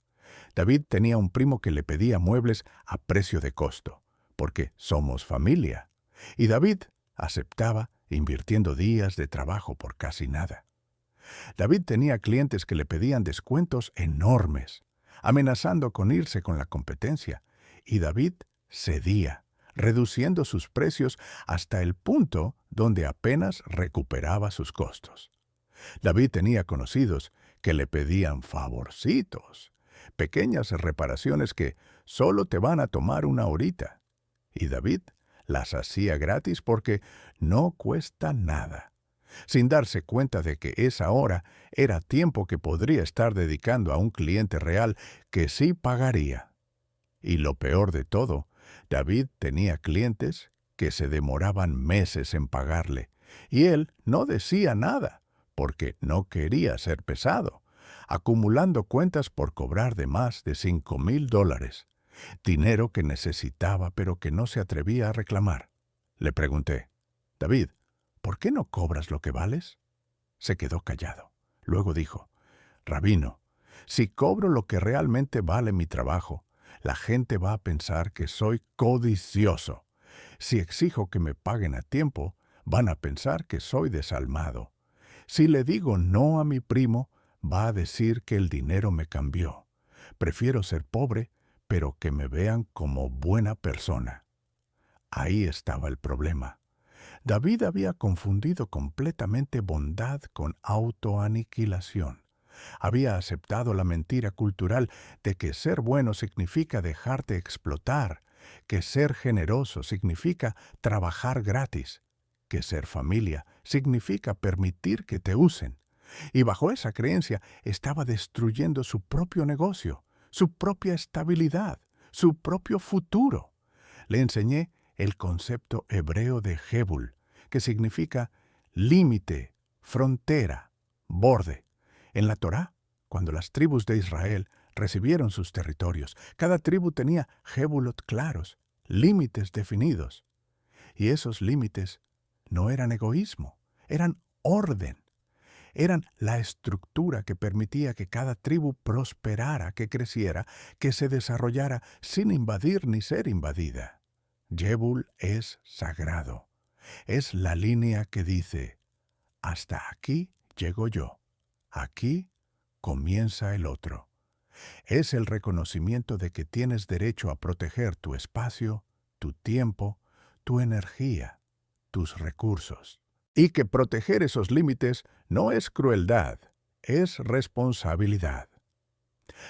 David tenía un primo que le pedía muebles a precio de costo, porque somos familia, y David aceptaba invirtiendo días de trabajo por casi nada. David tenía clientes que le pedían descuentos enormes, amenazando con irse con la competencia, y David cedía, reduciendo sus precios hasta el punto donde apenas recuperaba sus costos. David tenía conocidos que le pedían favorcitos, pequeñas reparaciones que solo te van a tomar una horita, y David las hacía gratis porque no cuesta nada, sin darse cuenta de que esa hora era tiempo que podría estar dedicando a un cliente real que sí pagaría. Y lo peor de todo, David tenía clientes que se demoraban meses en pagarle, y él no decía nada, porque no quería ser pesado, acumulando cuentas por cobrar de más de $5,000, dinero que necesitaba pero que no se atrevía a reclamar. Le pregunté, David, ¿por qué no cobras lo que vales? Se quedó callado. Luego dijo, Rabino, si cobro lo que realmente vale mi trabajo, la gente va a pensar que soy codicioso. Si exijo que me paguen a tiempo, van a pensar que soy desalmado. Si le digo no a mi primo, va a decir que el dinero me cambió. Prefiero ser pobre, pero que me vean como buena persona. Ahí estaba el problema. David había confundido completamente bondad con autoaniquilación. Había aceptado la mentira cultural de que ser bueno significa dejarte explotar, que ser generoso significa trabajar gratis, que ser familia significa permitir que te usen. Y bajo esa creencia estaba destruyendo su propio negocio, su propia estabilidad, su propio futuro. Le enseñé el concepto hebreo de Jebul, que significa límite, frontera, borde. En la Torá, cuando las tribus de Israel recibieron sus territorios, cada tribu tenía Jebulot claros, límites definidos. Y esos límites no eran egoísmo, eran orden. Eran la estructura que permitía que cada tribu prosperara, que creciera, que se desarrollara sin invadir ni ser invadida. Jebul es sagrado. Es la línea que dice, hasta aquí llego yo, aquí comienza el otro. Es el reconocimiento de que tienes derecho a proteger tu espacio, tu tiempo, tu energía, tus recursos. Y que proteger esos límites no es crueldad, es responsabilidad.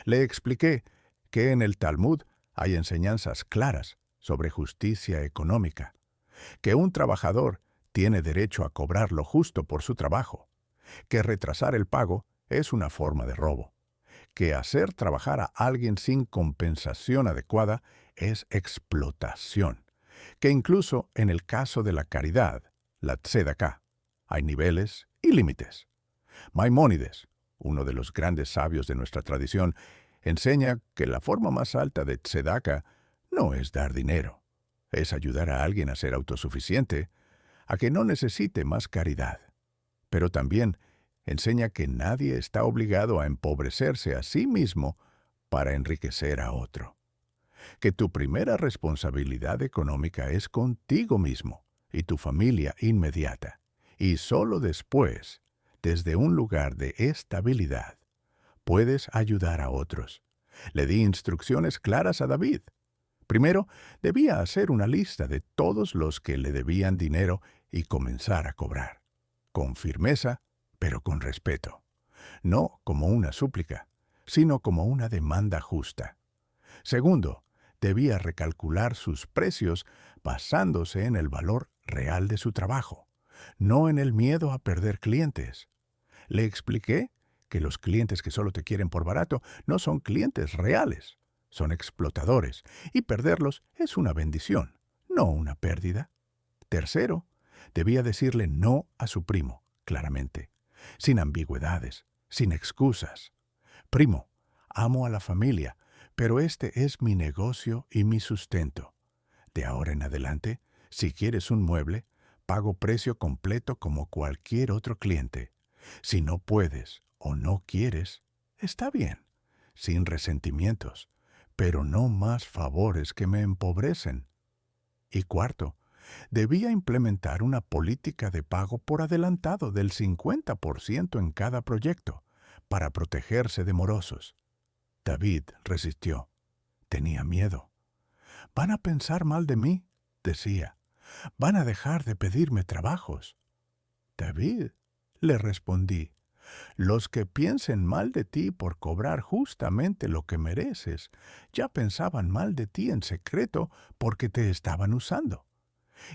Le expliqué que en el Talmud hay enseñanzas claras sobre justicia económica, que un trabajador tiene derecho a cobrar lo justo por su trabajo, que retrasar el pago es una forma de robo, que hacer trabajar a alguien sin compensación adecuada es explotación, que incluso en el caso de la caridad, la tzedaká, hay niveles y límites. Maimónides, uno de los grandes sabios de nuestra tradición, enseña que la forma más alta de tzedaka no es dar dinero, es ayudar a alguien a ser autosuficiente, a que no necesite más caridad. Pero también enseña que nadie está obligado a empobrecerse a sí mismo para enriquecer a otro. Que tu primera responsabilidad económica es contigo mismo y tu familia inmediata, y solo después, desde un lugar de estabilidad, puedes ayudar a otros. Le di instrucciones claras a David. Primero, debía hacer una lista de todos los que le debían dinero y comenzar a cobrar, con firmeza, pero con respeto. No como una súplica, sino como una demanda justa. Segundo, debía recalcular sus precios basándose en el valor real de su trabajo, no en el miedo a perder clientes. Le expliqué que los clientes que solo te quieren por barato no son clientes reales, son explotadores, y perderlos es una bendición, no una pérdida. Tercero, debía decirle no a su primo, claramente, sin ambigüedades, sin excusas. Primo, amo a la familia, pero este es mi negocio y mi sustento. De ahora en adelante, si quieres un mueble, pago precio completo como cualquier otro cliente. Si no puedes o no quieres, está bien, sin resentimientos, pero no más favores que me empobrecen. Y cuarto, debía implementar una política de pago por adelantado del 50% en cada proyecto, para protegerse de morosos. David resistió. Tenía miedo. «Van a pensar mal de mí», decía. «Van a dejar de pedirme trabajos». «David», le respondí, «los que piensen mal de ti por cobrar justamente lo que mereces, ya pensaban mal de ti en secreto porque te estaban usando.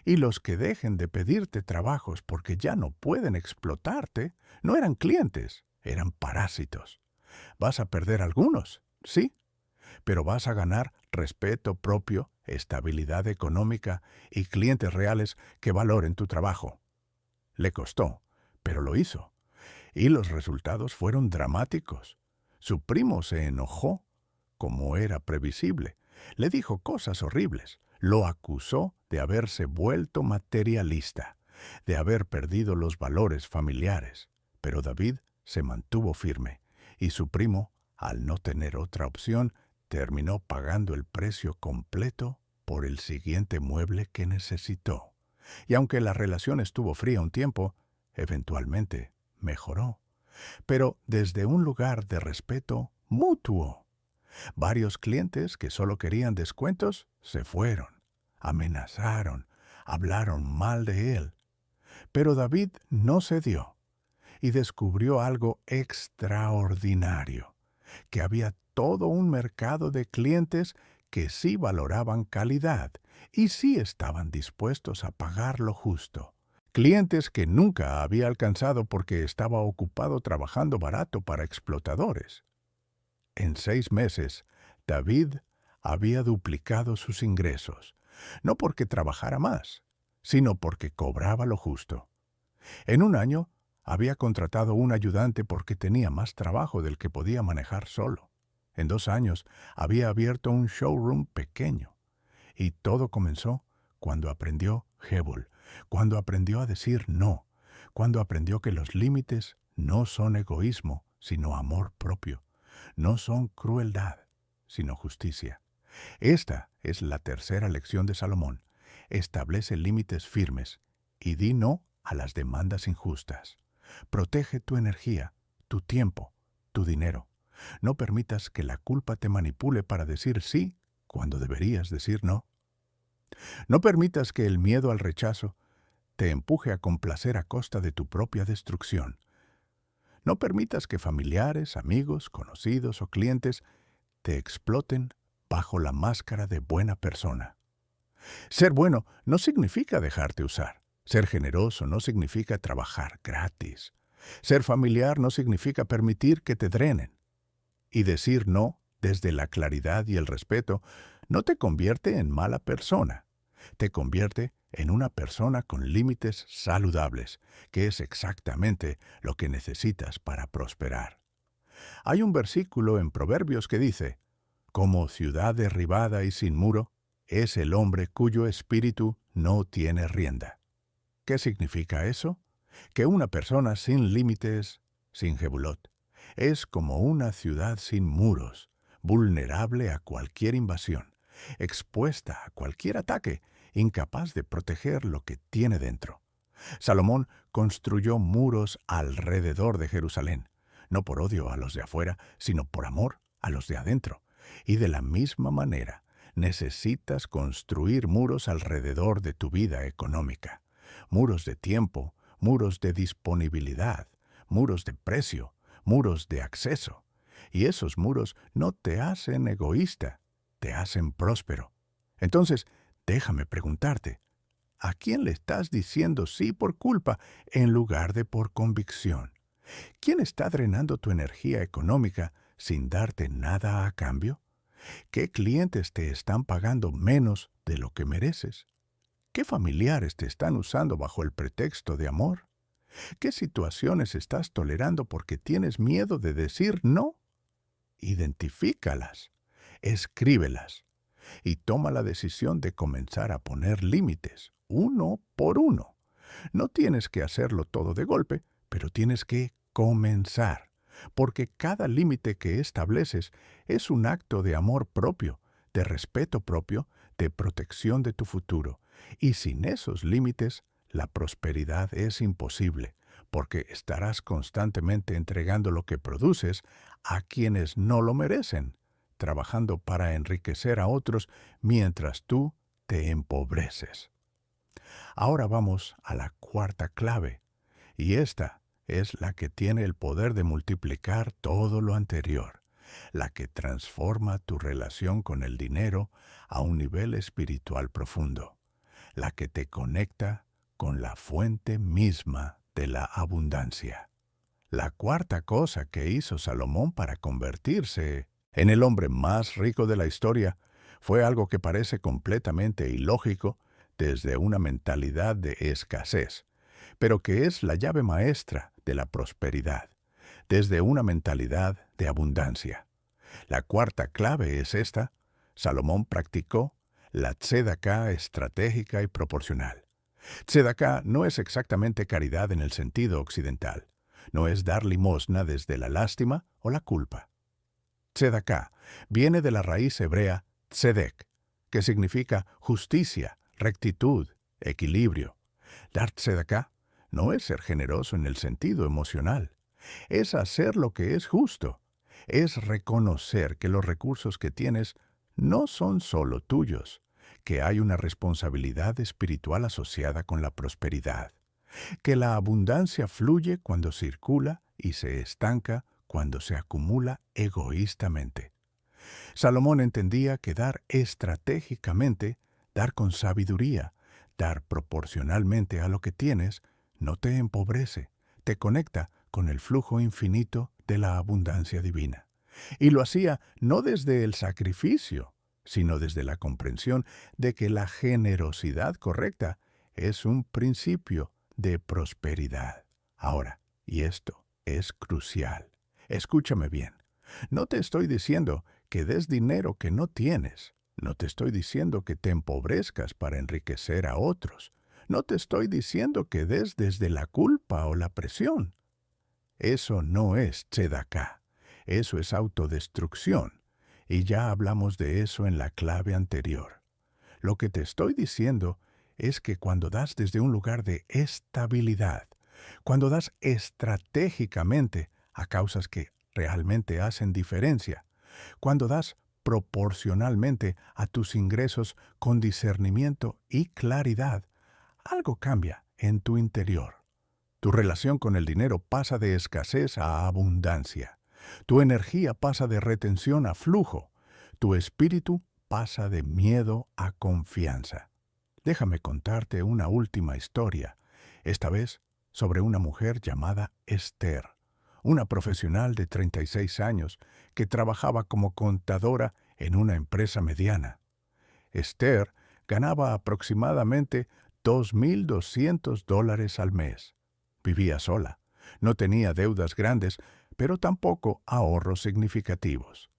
Y los que dejen de pedirte trabajos porque ya no pueden explotarte, no eran clientes, eran parásitos. Vas a perder algunos, sí, pero vas a ganar respeto propio, estabilidad económica y clientes reales que valoren tu trabajo». Le costó, pero lo hizo. Y los resultados fueron dramáticos. Su primo se enojó, como era previsible. Le dijo cosas horribles. Lo acusó de haberse vuelto materialista, de haber perdido los valores familiares. Pero David se mantuvo firme, y su primo, al no tener otra opción, terminó pagando el precio completo por el siguiente mueble que necesitó. Y aunque la relación estuvo fría un tiempo, eventualmente mejoró, pero desde un lugar de respeto mutuo. Varios clientes que solo querían descuentos se fueron, amenazaron, hablaron mal de él. Pero David no cedió y descubrió algo extraordinario, que había todo un mercado de clientes que sí valoraban calidad y sí estaban dispuestos a pagar lo justo. Clientes que nunca había alcanzado porque estaba ocupado trabajando barato para explotadores. En 6 meses, David había duplicado sus ingresos, no porque trabajara más, sino porque cobraba lo justo. En un año, había contratado un ayudante porque tenía más trabajo del que podía manejar solo. En 2 años, había abierto un showroom pequeño. Y todo comenzó cuando aprendió Hebel, cuando aprendió a decir no, cuando aprendió que los límites no son egoísmo, sino amor propio, no son crueldad, sino justicia. Esta es la tercera lección de Salomón. Establece límites firmes y di no a las demandas injustas. Protege tu energía, tu tiempo, tu dinero. No permitas que la culpa te manipule para decir sí cuando deberías decir no. No permitas que el miedo al rechazo te empuje a complacer a costa de tu propia destrucción. No permitas que familiares, amigos, conocidos o clientes te exploten bajo la máscara de buena persona. Ser bueno no significa dejarte usar. Ser generoso no significa trabajar gratis. Ser familiar no significa permitir que te drenen. Y decir no desde la claridad y el respeto no te convierte en mala persona. Te convierte en una persona con límites saludables, que es exactamente lo que necesitas para prosperar. Hay un versículo en Proverbios que dice: «Como ciudad derribada y sin muro, es el hombre cuyo espíritu no tiene rienda». ¿Qué significa eso? Que una persona sin límites, sin jebulot, es como una ciudad sin muros, vulnerable a cualquier invasión, expuesta a cualquier ataque, incapaz de proteger lo que tiene dentro. Salomón construyó muros alrededor de Jerusalén, no por odio a los de afuera, sino por amor a los de adentro. Y de la misma manera, necesitas construir muros alrededor de tu vida económica. Muros de tiempo, muros de disponibilidad, muros de precio, muros de acceso. Y esos muros no te hacen egoísta, te hacen próspero. Entonces, déjame preguntarte, ¿A quién le estás diciendo sí por culpa en lugar de por convicción? ¿Quién está drenando tu energía económica sin darte nada a cambio? ¿Qué clientes te están pagando menos de lo que mereces? ¿Qué familiares te están usando bajo el pretexto de amor? ¿Qué situaciones estás tolerando porque tienes miedo de decir no? Identifícalas, escríbelas y toma la decisión de comenzar a poner límites, uno por uno. No tienes que hacerlo todo de golpe, pero tienes que comenzar, porque cada límite que estableces es un acto de amor propio, de respeto propio, de protección de tu futuro. Y sin esos límites, la prosperidad es imposible, porque estarás constantemente entregando lo que produces a quienes no lo merecen, trabajando para enriquecer a otros mientras tú te empobreces. Ahora vamos a la cuarta clave, y esta es la que tiene el poder de multiplicar todo lo anterior, la que transforma tu relación con el dinero a un nivel espiritual profundo, la que te conecta con la fuente misma de la abundancia. La cuarta cosa que hizo Salomón para convertirse en el hombre más rico de la historia fue algo que parece completamente ilógico desde una mentalidad de escasez, pero que es la llave maestra de la prosperidad, desde una mentalidad de abundancia. La cuarta clave es esta: Salomón practicó la tzedaká estratégica y proporcional. Tzedaká no es exactamente caridad en el sentido occidental. No es dar limosna desde la lástima o la culpa. Tzedaká viene de la raíz hebrea tzedek, que significa justicia, rectitud, equilibrio. Dar tzedaká no es ser generoso en el sentido emocional. Es hacer lo que es justo. Es reconocer que los recursos que tienes no son solo tuyos, que hay una responsabilidad espiritual asociada con la prosperidad, que la abundancia fluye cuando circula y se estanca cuando se acumula egoístamente. Salomón entendía que dar estratégicamente, dar con sabiduría, dar proporcionalmente a lo que tienes, no te empobrece, te conecta con el flujo infinito de la abundancia divina. Y lo hacía no desde el sacrificio, sino desde la comprensión de que la generosidad correcta es un principio de prosperidad. Ahora, y esto es crucial, escúchame bien, no te estoy diciendo que des dinero que no tienes, no te estoy diciendo que te empobrezcas para enriquecer a otros, no te estoy diciendo que des desde la culpa o la presión. Eso no es tzedaká, eso es autodestrucción, y ya hablamos de eso en la clave anterior. Lo que te estoy diciendo es que cuando das desde un lugar de estabilidad, cuando das estratégicamente a causas que realmente hacen diferencia, cuando das proporcionalmente a tus ingresos con discernimiento y claridad, algo cambia en tu interior. Tu relación con el dinero pasa de escasez a abundancia. Tu energía pasa de retención a flujo. Tu espíritu pasa de miedo a confianza. Déjame contarte una última historia, esta vez sobre una mujer llamada Esther, una profesional de 36 años que trabajaba como contadora en una empresa mediana. Esther ganaba aproximadamente $2,200 al mes. Vivía sola, no tenía deudas grandes, pero tampoco ahorros significativos.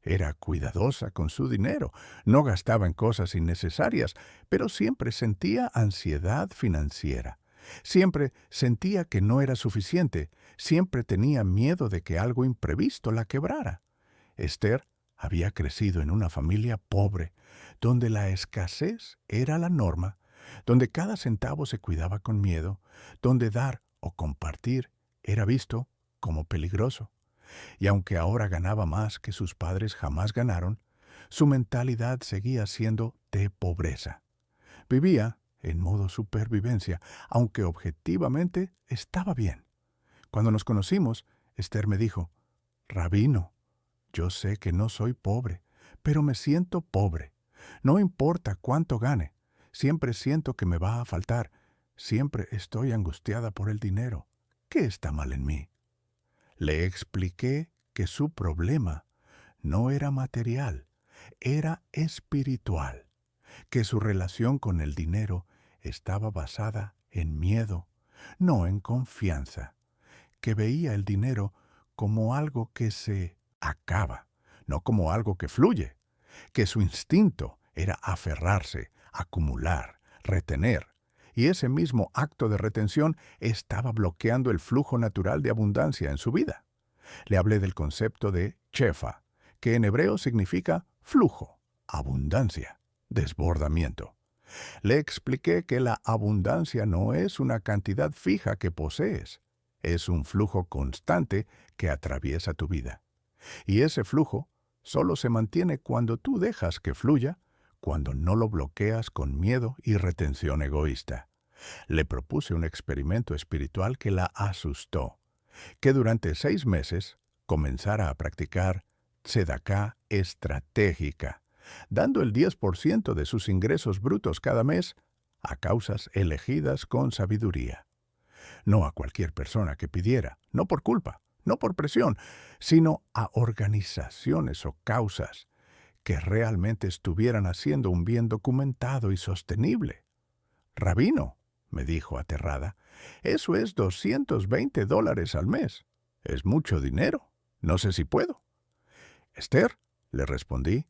Era cuidadosa con su dinero, no gastaba en cosas innecesarias, pero siempre sentía ansiedad financiera. Siempre sentía que no era suficiente, siempre tenía miedo de que algo imprevisto la quebrara. Esther había crecido en una familia pobre, donde la escasez era la norma, donde cada centavo se cuidaba con miedo, donde dar o compartir era visto como peligroso. Y aunque ahora ganaba más que sus padres jamás ganaron, su mentalidad seguía siendo de pobreza. Vivía en modo supervivencia, aunque objetivamente estaba bien. Cuando nos conocimos, Esther me dijo: «Rabino, yo sé que no soy pobre, pero me siento pobre. No importa cuánto gane, Siempre siento que me va a faltar. Siempre estoy angustiada por el dinero. ¿Qué está mal en mí? Le expliqué que su problema no era material, era espiritual, que su relación con el dinero estaba basada en miedo, no en confianza, que veía el dinero como algo que se acaba, no como algo que fluye, que su instinto era aferrarse, acumular, retener, y ese mismo acto de retención estaba bloqueando el flujo natural de abundancia en su vida. Le hablé del concepto de chefa, que en hebreo significa flujo, abundancia, desbordamiento. Le expliqué que la abundancia no es una cantidad fija que posees, es un flujo constante que atraviesa tu vida. Y ese flujo solo se mantiene cuando tú dejas que fluya, cuando no lo bloqueas con miedo y retención egoísta. Le propuse un experimento espiritual que la asustó, que durante 6 meses comenzara a practicar tzedaká estratégica, dando el 10% de sus ingresos brutos cada mes a causas elegidas con sabiduría. No a cualquier persona que pidiera, no por culpa, no por presión, sino a organizaciones o causas que realmente estuvieran haciendo un bien documentado y sostenible. Rabino, me dijo aterrada, eso es $220 al mes. Es mucho dinero. No sé si puedo. Esther, le respondí,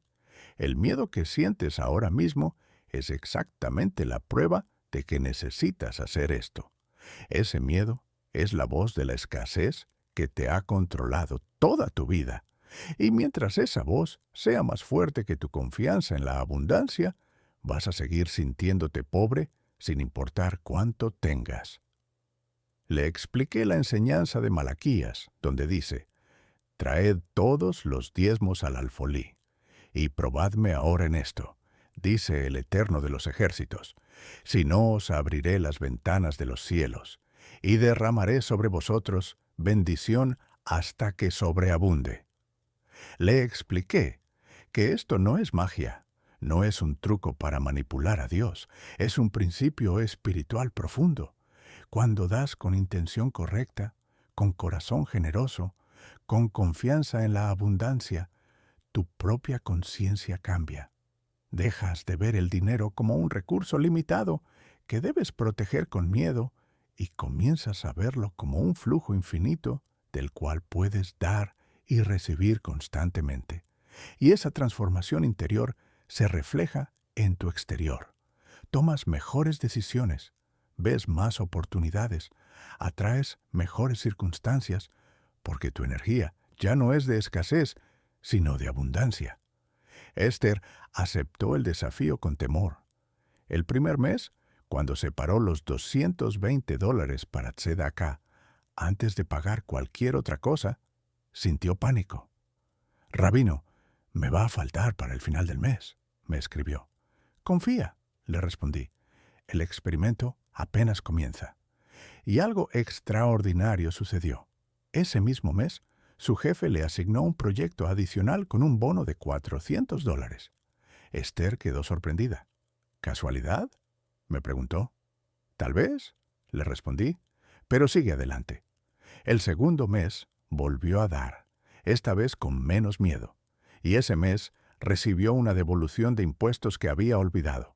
el miedo que sientes ahora mismo es exactamente la prueba de que necesitas hacer esto. Ese miedo es la voz de la escasez que te ha controlado toda tu vida. Y mientras esa voz sea más fuerte que tu confianza en la abundancia, vas a seguir sintiéndote pobre sin importar cuánto tengas. Le expliqué la enseñanza de Malaquías, donde dice, «Traed todos los diezmos al alfolí, y probadme ahora en esto, dice el Eterno de los ejércitos, si no os abriré las ventanas de los cielos, y derramaré sobre vosotros bendición hasta que sobreabunde». Le expliqué que esto no es magia, no es un truco para manipular a Dios, es un principio espiritual profundo. Cuando das con intención correcta, con corazón generoso, con confianza en la abundancia, tu propia conciencia cambia. Dejas de ver el dinero como un recurso limitado que debes proteger con miedo y comienzas a verlo como un flujo infinito del cual puedes dar y recibir constantemente. Y esa transformación interior se refleja en tu exterior. Tomas mejores decisiones, ves más oportunidades, atraes mejores circunstancias, porque tu energía ya no es de escasez, sino de abundancia. Esther aceptó el desafío con temor. El primer mes, cuando separó los $220 para tzedaká, antes de pagar cualquier otra cosa, sintió pánico. «Rabino, me va a faltar para el final del mes», me escribió. «Confía», le respondí. «El experimento apenas comienza». Y algo extraordinario sucedió. Ese mismo mes, su jefe le asignó un proyecto adicional con un bono de $400. Esther quedó sorprendida. «¿Casualidad?», me preguntó. «Tal vez», le respondí, «pero sigue adelante». El segundo mes volvió a dar, esta vez con menos miedo, y ese mes recibió una devolución de impuestos que había olvidado,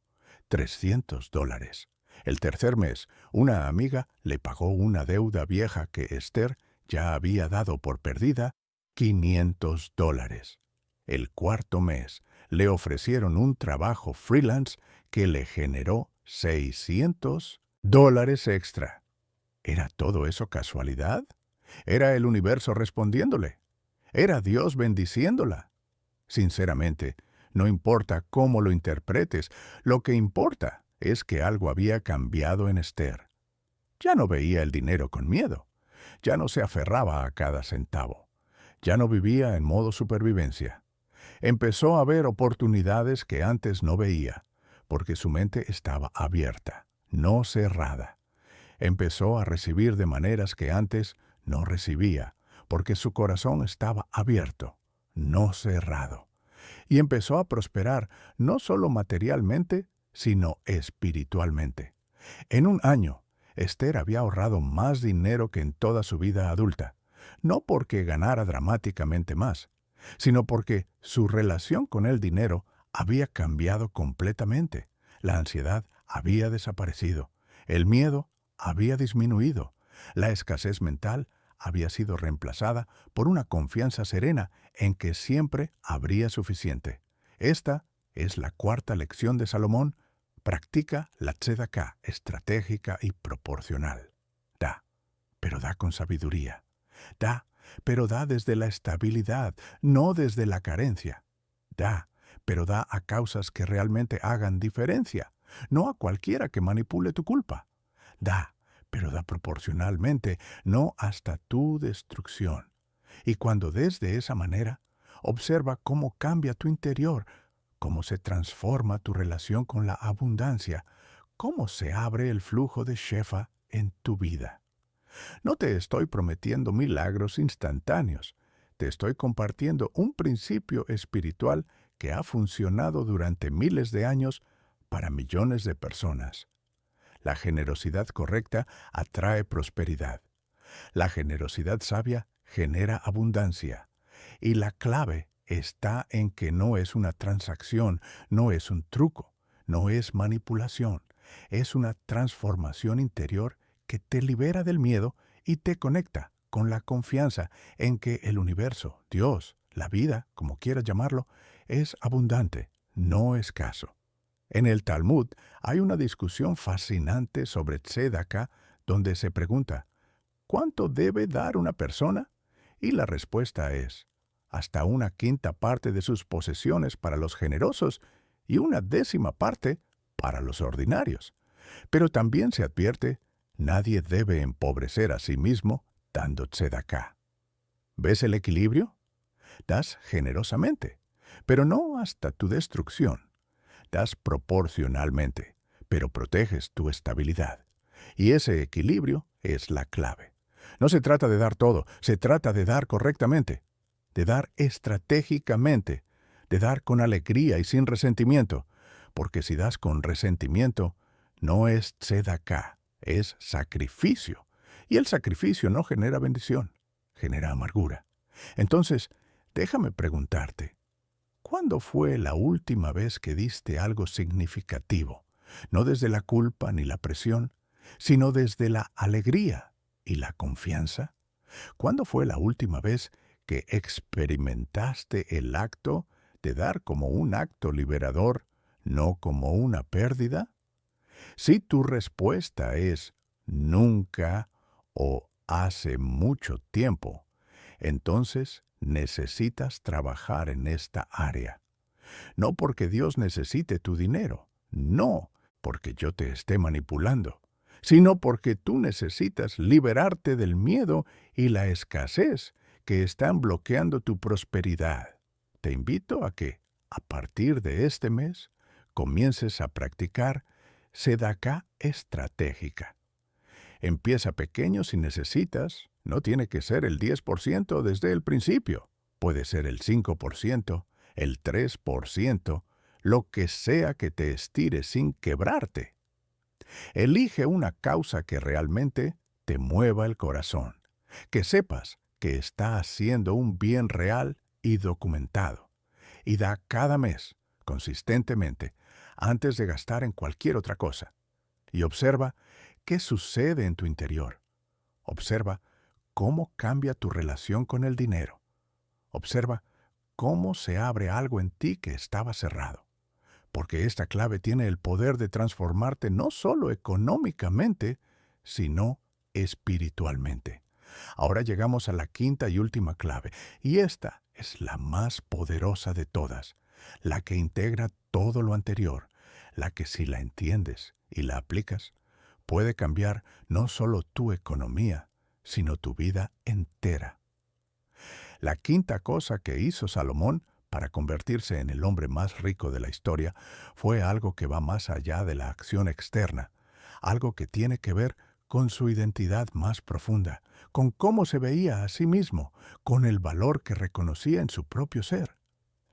$300. El tercer mes, una amiga le pagó una deuda vieja que Esther ya había dado por perdida, $500. El cuarto mes, le ofrecieron un trabajo freelance que le generó $600 extra. ¿Era todo eso casualidad? ¿Era el universo respondiéndole? ¿Era Dios bendiciéndola? Sinceramente, no importa cómo lo interpretes, lo que importa es que algo había cambiado en Esther. Ya no veía el dinero con miedo, ya no se aferraba a cada centavo, ya no vivía en modo supervivencia. Empezó a ver oportunidades que antes no veía, porque su mente estaba abierta, no cerrada. Empezó a recibir de maneras que antes no recibía, porque su corazón estaba abierto, no cerrado. Y empezó a prosperar no solo materialmente, sino espiritualmente. En un año, Esther había ahorrado más dinero que en toda su vida adulta, no porque ganara dramáticamente más, sino porque su relación con el dinero había cambiado completamente. La ansiedad había desaparecido, el miedo había disminuido, la escasez mental había sido reemplazada por una confianza serena en que siempre habría suficiente. Esta es la cuarta lección de Salomón. Practica la tzedaká estratégica y proporcional. Da, pero da con sabiduría. Da, pero da desde la estabilidad, no desde la carencia. Da, pero da a causas que realmente hagan diferencia, no a cualquiera que manipule tu culpa. Da, pero da proporcionalmente, no hasta tu destrucción. Y cuando des de esa manera, observa cómo cambia tu interior, cómo se transforma tu relación con la abundancia, cómo se abre el flujo de Shefa en tu vida. No te estoy prometiendo milagros instantáneos. Te estoy compartiendo un principio espiritual que ha funcionado durante miles de años para millones de personas. La generosidad correcta atrae prosperidad. La generosidad sabia genera abundancia. Y la clave está en que no es una transacción, no es un truco, no es manipulación. Es una transformación interior que te libera del miedo y te conecta con la confianza en que el universo, Dios, la vida, como quieras llamarlo, es abundante, no escaso. En el Talmud hay una discusión fascinante sobre tzedakah donde se pregunta, ¿cuánto debe dar una persona? Y la respuesta es, hasta una quinta parte de sus posesiones para los generosos y una décima parte para los ordinarios. Pero también se advierte, nadie debe empobrecer a sí mismo dando tzedakah. ¿Ves el equilibrio? Das generosamente, pero no hasta tu destrucción. Das proporcionalmente, pero proteges tu estabilidad. Y ese equilibrio es la clave. No se trata de dar todo, se trata de dar correctamente, de dar estratégicamente, de dar con alegría y sin resentimiento, porque si das con resentimiento, no es tzedakah, es sacrificio. Y el sacrificio no genera bendición, genera amargura. Entonces, déjame preguntarte, ¿cuándo fue la última vez que diste algo significativo? No desde la culpa ni la presión, sino desde la alegría y la confianza. ¿Cuándo fue la última vez que experimentaste el acto de dar como un acto liberador, no como una pérdida? Si tu respuesta es nunca o hace mucho tiempo, entonces necesitas trabajar en esta área. No porque Dios necesite tu dinero, no porque yo te esté manipulando, sino porque tú necesitas liberarte del miedo y la escasez que están bloqueando tu prosperidad. Te invito a que, a partir de este mes, comiences a practicar tzedakah estratégica. Empieza pequeño si necesitas. No tiene que ser el 10% desde el principio. Puede ser el 5%, el 3%, lo que sea que te estire sin quebrarte. Elige una causa que realmente te mueva el corazón, que sepas que está haciendo un bien real y documentado. Y da cada mes, consistentemente, antes de gastar en cualquier otra cosa. Y observa qué sucede en tu interior. Observa cómo cambia tu relación con el dinero. Observa cómo se abre algo en ti que estaba cerrado. Porque esta clave tiene el poder de transformarte no solo económicamente, sino espiritualmente. Ahora llegamos a la quinta y última clave, y esta es la más poderosa de todas, la que integra todo lo anterior, la que si la entiendes y la aplicas, puede cambiar no solo tu economía, sino tu vida entera. La quinta cosa que hizo Salomón para convertirse en el hombre más rico de la historia fue algo que va más allá de la acción externa, algo que tiene que ver con su identidad más profunda, con cómo se veía a sí mismo, con el valor que reconocía en su propio ser.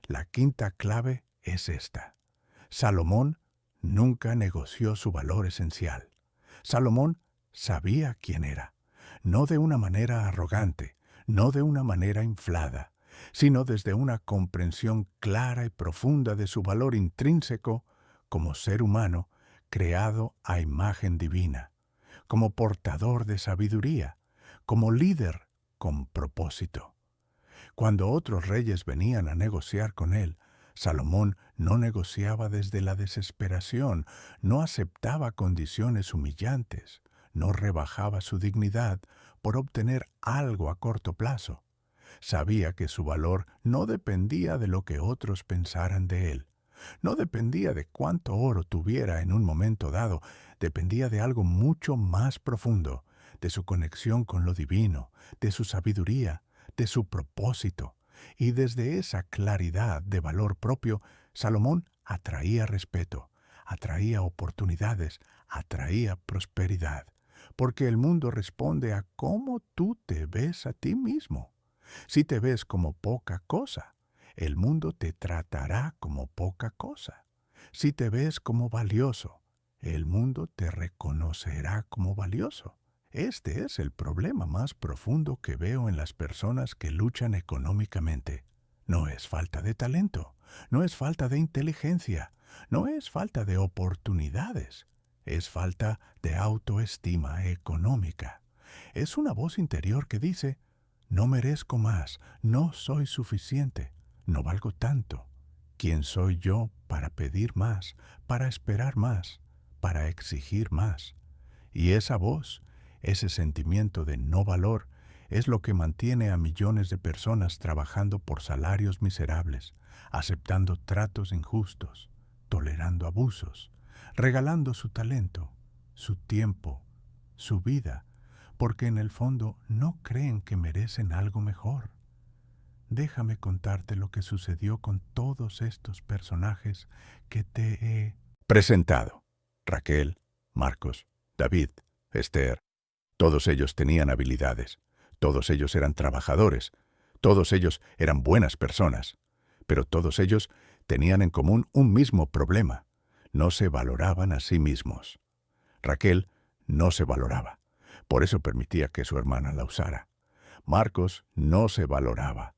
La quinta clave es esta. Salomón nunca negoció su valor esencial. Salomón sabía quién era, no de una manera arrogante, no de una manera inflada, sino desde una comprensión clara y profunda de su valor intrínseco como ser humano creado a imagen divina, como portador de sabiduría, como líder con propósito. Cuando otros reyes venían a negociar con él, Salomón no negociaba desde la desesperación, no aceptaba condiciones humillantes, no rebajaba su dignidad por obtener algo a corto plazo. Sabía que su valor no dependía de lo que otros pensaran de él, no dependía de cuánto oro tuviera en un momento dado, dependía de algo mucho más profundo, de su conexión con lo divino, de su sabiduría, de su propósito. Y desde esa claridad de valor propio, Salomón atraía respeto, atraía oportunidades, atraía prosperidad, porque el mundo responde a cómo tú te ves a ti mismo. Si te ves como poca cosa, el mundo te tratará como poca cosa. Si te ves como valioso, el mundo te reconocerá como valioso. Este es el problema más profundo que veo en las personas que luchan económicamente. No es falta de talento, no es falta de inteligencia, no es falta de oportunidades, es falta de autoestima económica. Es una voz interior que dice, no merezco más, no soy suficiente, no valgo tanto. ¿Quién soy yo para pedir más, para esperar más, para exigir más? Y esa voz, ese sentimiento de no valor, es lo que mantiene a millones de personas trabajando por salarios miserables, aceptando tratos injustos, tolerando abusos, regalando su talento, su tiempo, su vida, porque en el fondo no creen que merecen algo mejor. Déjame contarte lo que sucedió con todos estos personajes que te he presentado. Raquel, Marcos, David, Esther. Todos ellos tenían habilidades, todos ellos eran trabajadores, todos ellos eran buenas personas, pero todos ellos tenían en común un mismo problema. No se valoraban a sí mismos. Raquel no se valoraba, por eso permitía que su hermana la usara. Marcos no se valoraba,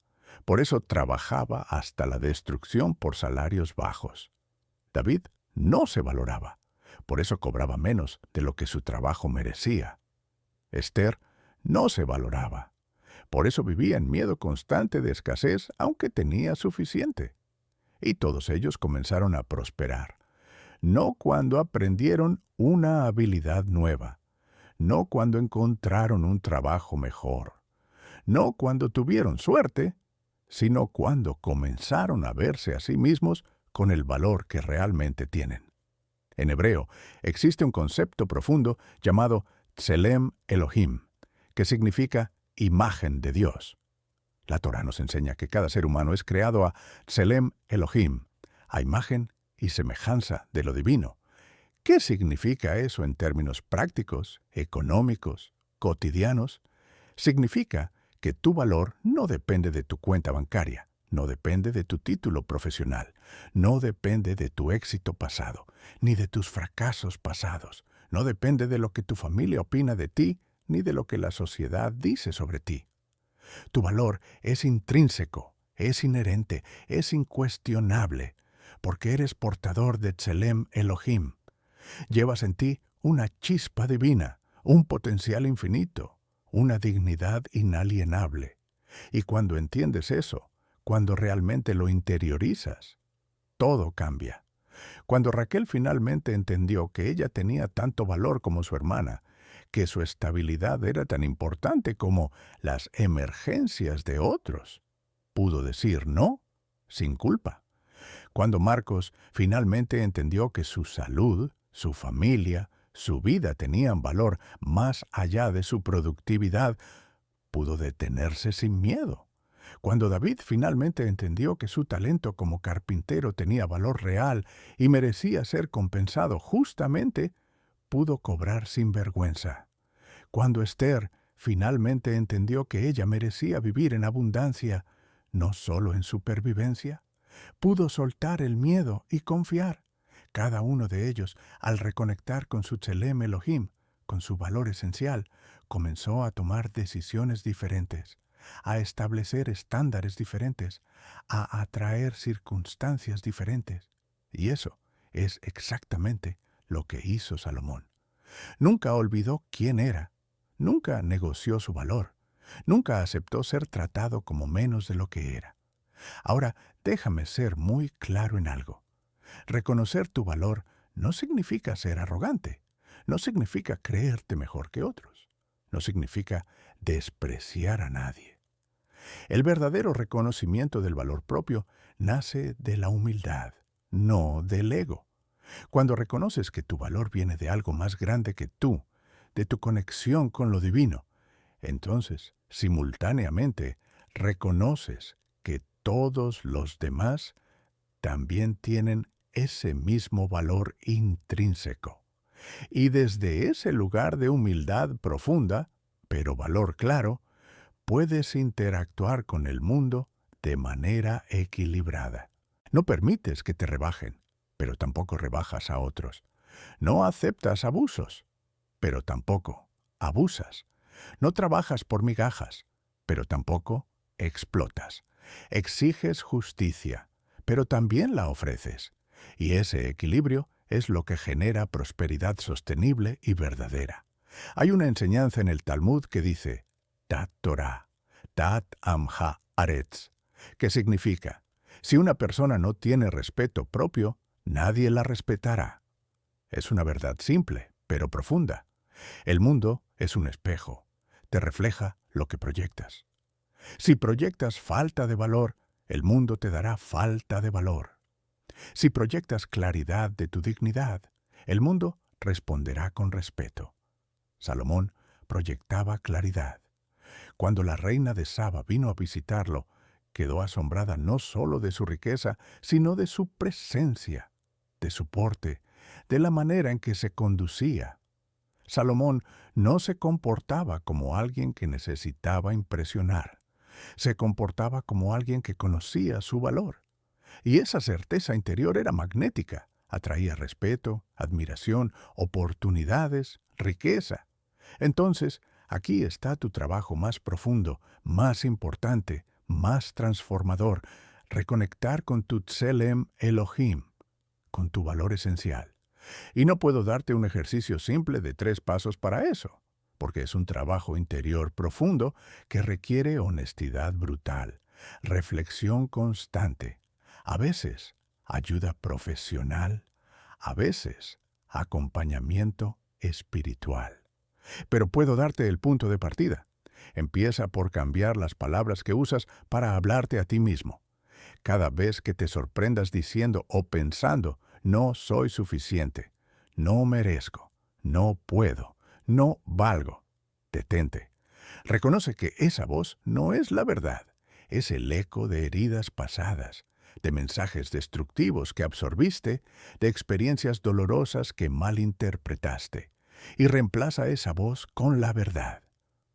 por eso trabajaba hasta la destrucción por salarios bajos. David no se valoraba, por eso cobraba menos de lo que su trabajo merecía. Esther no se valoraba, por eso vivía en miedo constante de escasez, aunque tenía suficiente. Y todos ellos comenzaron a prosperar, no cuando aprendieron una habilidad nueva, no cuando encontraron un trabajo mejor, no cuando tuvieron suerte, sino cuando comenzaron a verse a sí mismos con el valor que realmente tienen. En hebreo existe un concepto profundo llamado Tselem Elohim, que significa imagen de Dios. La Torá nos enseña que cada ser humano es creado a Tselem Elohim, a imagen y semejanza de lo divino. ¿Qué significa eso en términos prácticos, económicos, cotidianos? Significa que tu valor no depende de tu cuenta bancaria, no depende de tu título profesional, no depende de tu éxito pasado, ni de tus fracasos pasados, no depende de lo que tu familia opina de ti, ni de lo que la sociedad dice sobre ti. Tu valor es intrínseco, es inherente, es incuestionable, porque eres portador de Tselem Elohim. Llevas en ti una chispa divina, un potencial infinito, una dignidad inalienable. Y cuando entiendes eso, cuando realmente lo interiorizas, todo cambia. Cuando Raquel finalmente entendió que ella tenía tanto valor como su hermana, que su estabilidad era tan importante como las emergencias de otros, pudo decir no, sin culpa. Cuando Marcos finalmente entendió que su salud, su familia, su vida tenían valor más allá de su productividad, pudo detenerse sin miedo. Cuando David finalmente entendió que su talento como carpintero tenía valor real y merecía ser compensado justamente, pudo cobrar sin vergüenza. Cuando Esther finalmente entendió que ella merecía vivir en abundancia, no solo en supervivencia, pudo soltar el miedo y confiar. Cada uno de ellos, al reconectar con su Tselem Elohim, con su valor esencial, comenzó a tomar decisiones diferentes, a establecer estándares diferentes, a atraer circunstancias diferentes. Y eso es exactamente lo que hizo Salomón. Nunca olvidó quién era, nunca negoció su valor, nunca aceptó ser tratado como menos de lo que era. Ahora, déjame ser muy claro en algo. Reconocer tu valor no significa ser arrogante, no significa creerte mejor que otros, no significa despreciar a nadie. El verdadero reconocimiento del valor propio nace de la humildad, no del ego. Cuando reconoces que tu valor viene de algo más grande que tú, de tu conexión con lo divino, entonces, simultáneamente, reconoces que todos los demás también tienen ese mismo valor intrínseco. Y desde ese lugar de humildad profunda, pero valor claro, puedes interactuar con el mundo de manera equilibrada. No permites que te rebajen, pero tampoco rebajas a otros. No aceptas abusos, pero tampoco abusas. No trabajas por migajas, pero tampoco explotas. Exiges justicia, pero también la ofreces. Y ese equilibrio es lo que genera prosperidad sostenible y verdadera. Hay una enseñanza en el Talmud que dice, Tat Torah, Tat Amha Aretz, que significa, si una persona no tiene respeto propio, nadie la respetará. Es una verdad simple, pero profunda. El mundo es un espejo. Te refleja lo que proyectas. Si proyectas falta de valor, el mundo te dará falta de valor. Si proyectas claridad de tu dignidad, el mundo responderá con respeto. Salomón proyectaba claridad. Cuando la reina de Saba vino a visitarlo, quedó asombrada no solo de su riqueza, sino de su presencia, de su porte, de la manera en que se conducía. Salomón no se comportaba como alguien que necesitaba impresionar. Se comportaba como alguien que conocía su valor. Y esa certeza interior era magnética. Atraía respeto, admiración, oportunidades, riqueza. Entonces, aquí está tu trabajo más profundo, más importante, más transformador. Reconectar con tu Tselem Elohim, con tu valor esencial. Y no puedo darte un ejercicio simple de 3 pasos para eso, porque es un trabajo interior profundo que requiere honestidad brutal, reflexión constante, a veces ayuda profesional, a veces acompañamiento espiritual. Pero puedo darte el punto de partida. Empieza por cambiar las palabras que usas para hablarte a ti mismo. Cada vez que te sorprendas diciendo o pensando, no soy suficiente, no merezco, no puedo, no valgo, detente. Reconoce que esa voz no es la verdad, es el eco de heridas pasadas, de mensajes destructivos que absorbiste, de experiencias dolorosas que malinterpretaste, y reemplaza esa voz con la verdad.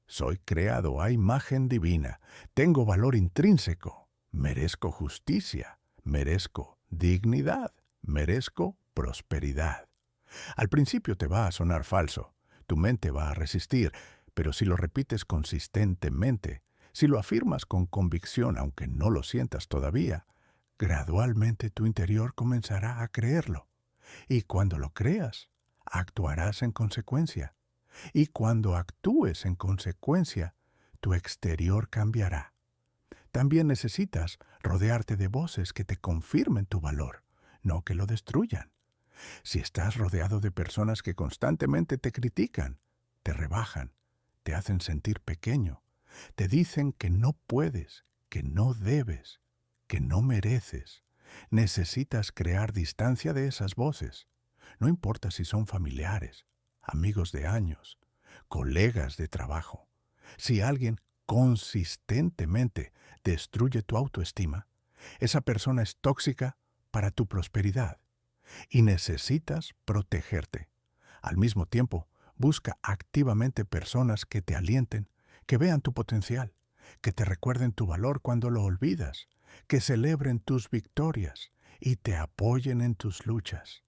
Soy creado a imagen divina, tengo valor intrínseco, merezco justicia, merezco dignidad, merezco prosperidad. Al principio te va a sonar falso, tu mente va a resistir, pero si lo repites consistentemente, si lo afirmas con convicción aunque no lo sientas todavía, gradualmente tu interior comenzará a creerlo. Y cuando lo creas, actuarás en consecuencia. Y cuando actúes en consecuencia, tu exterior cambiará. También necesitas rodearte de voces que te confirmen tu valor, no que lo destruyan. Si estás rodeado de personas que constantemente te critican, te rebajan, te hacen sentir pequeño, te dicen que no puedes, que no debes, que no mereces, necesitas crear distancia de esas voces. No importa si son familiares, amigos de años, colegas de trabajo. Si alguien consistentemente destruye tu autoestima, esa persona es tóxica para tu prosperidad y necesitas protegerte. Al mismo tiempo, busca activamente personas que te alienten, que vean tu potencial, que te recuerden tu valor cuando lo olvidas, que celebren tus victorias y te apoyen en tus luchas.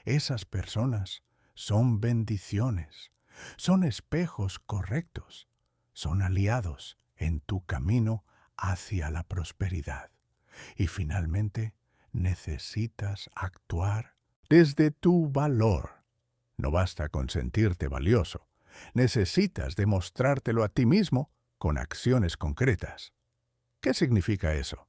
Esas personas son bendiciones, son espejos correctos, son aliados en tu camino hacia la prosperidad. Y finalmente, necesitas actuar desde tu valor. No basta con sentirte valioso. Necesitas demostrártelo a ti mismo con acciones concretas. ¿Qué significa eso?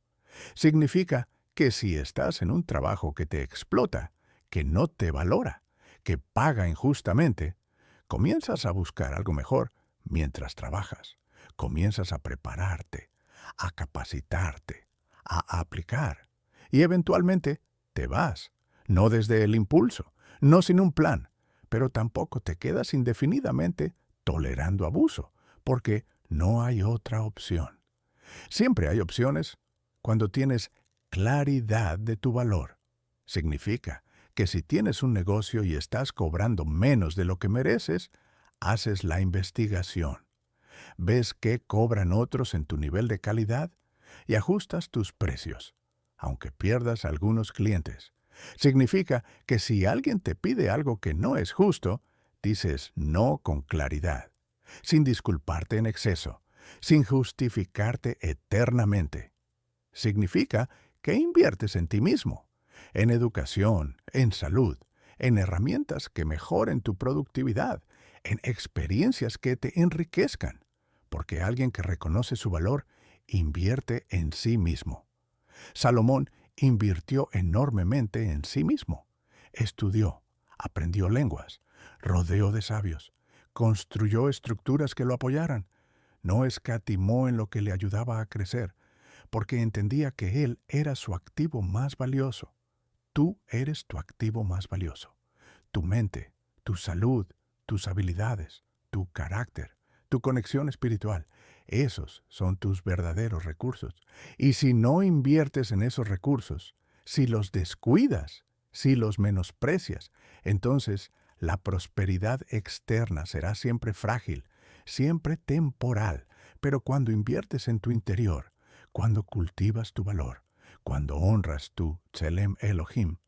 Significa que si estás en un trabajo que te explota, que no te valora, que paga injustamente, comienzas a buscar algo mejor mientras trabajas. Comienzas a prepararte, a capacitarte, a aplicar. Y eventualmente te vas, no desde el impulso, no sin un plan, pero tampoco te quedas indefinidamente tolerando abuso, porque no hay otra opción. Siempre hay opciones cuando tienes claridad de tu valor. Significa que si tienes un negocio y estás cobrando menos de lo que mereces, haces la investigación. Ves qué cobran otros en tu nivel de calidad y ajustas tus precios, aunque pierdas algunos clientes. Significa que si alguien te pide algo que no es justo, dices no con claridad, sin disculparte en exceso, sin justificarte eternamente. Significa que inviertes en ti mismo, en educación, en salud, en herramientas que mejoren tu productividad, en experiencias que te enriquezcan, porque alguien que reconoce su valor invierte en sí mismo. Salomón invirtió enormemente en sí mismo. Estudió, aprendió lenguas, rodeó de sabios, construyó estructuras que lo apoyaran. No escatimó en lo que le ayudaba a crecer, porque entendía que él era su activo más valioso. Tú eres tu activo más valioso. Tu mente, tu salud, tus habilidades, tu carácter, tu conexión espiritual. Esos son tus verdaderos recursos. Y si no inviertes en esos recursos, si los descuidas, si los menosprecias, entonces la prosperidad externa será siempre frágil, siempre temporal. Pero cuando inviertes en tu interior, cuando cultivas tu valor, cuando honras tu Tselem Elohim,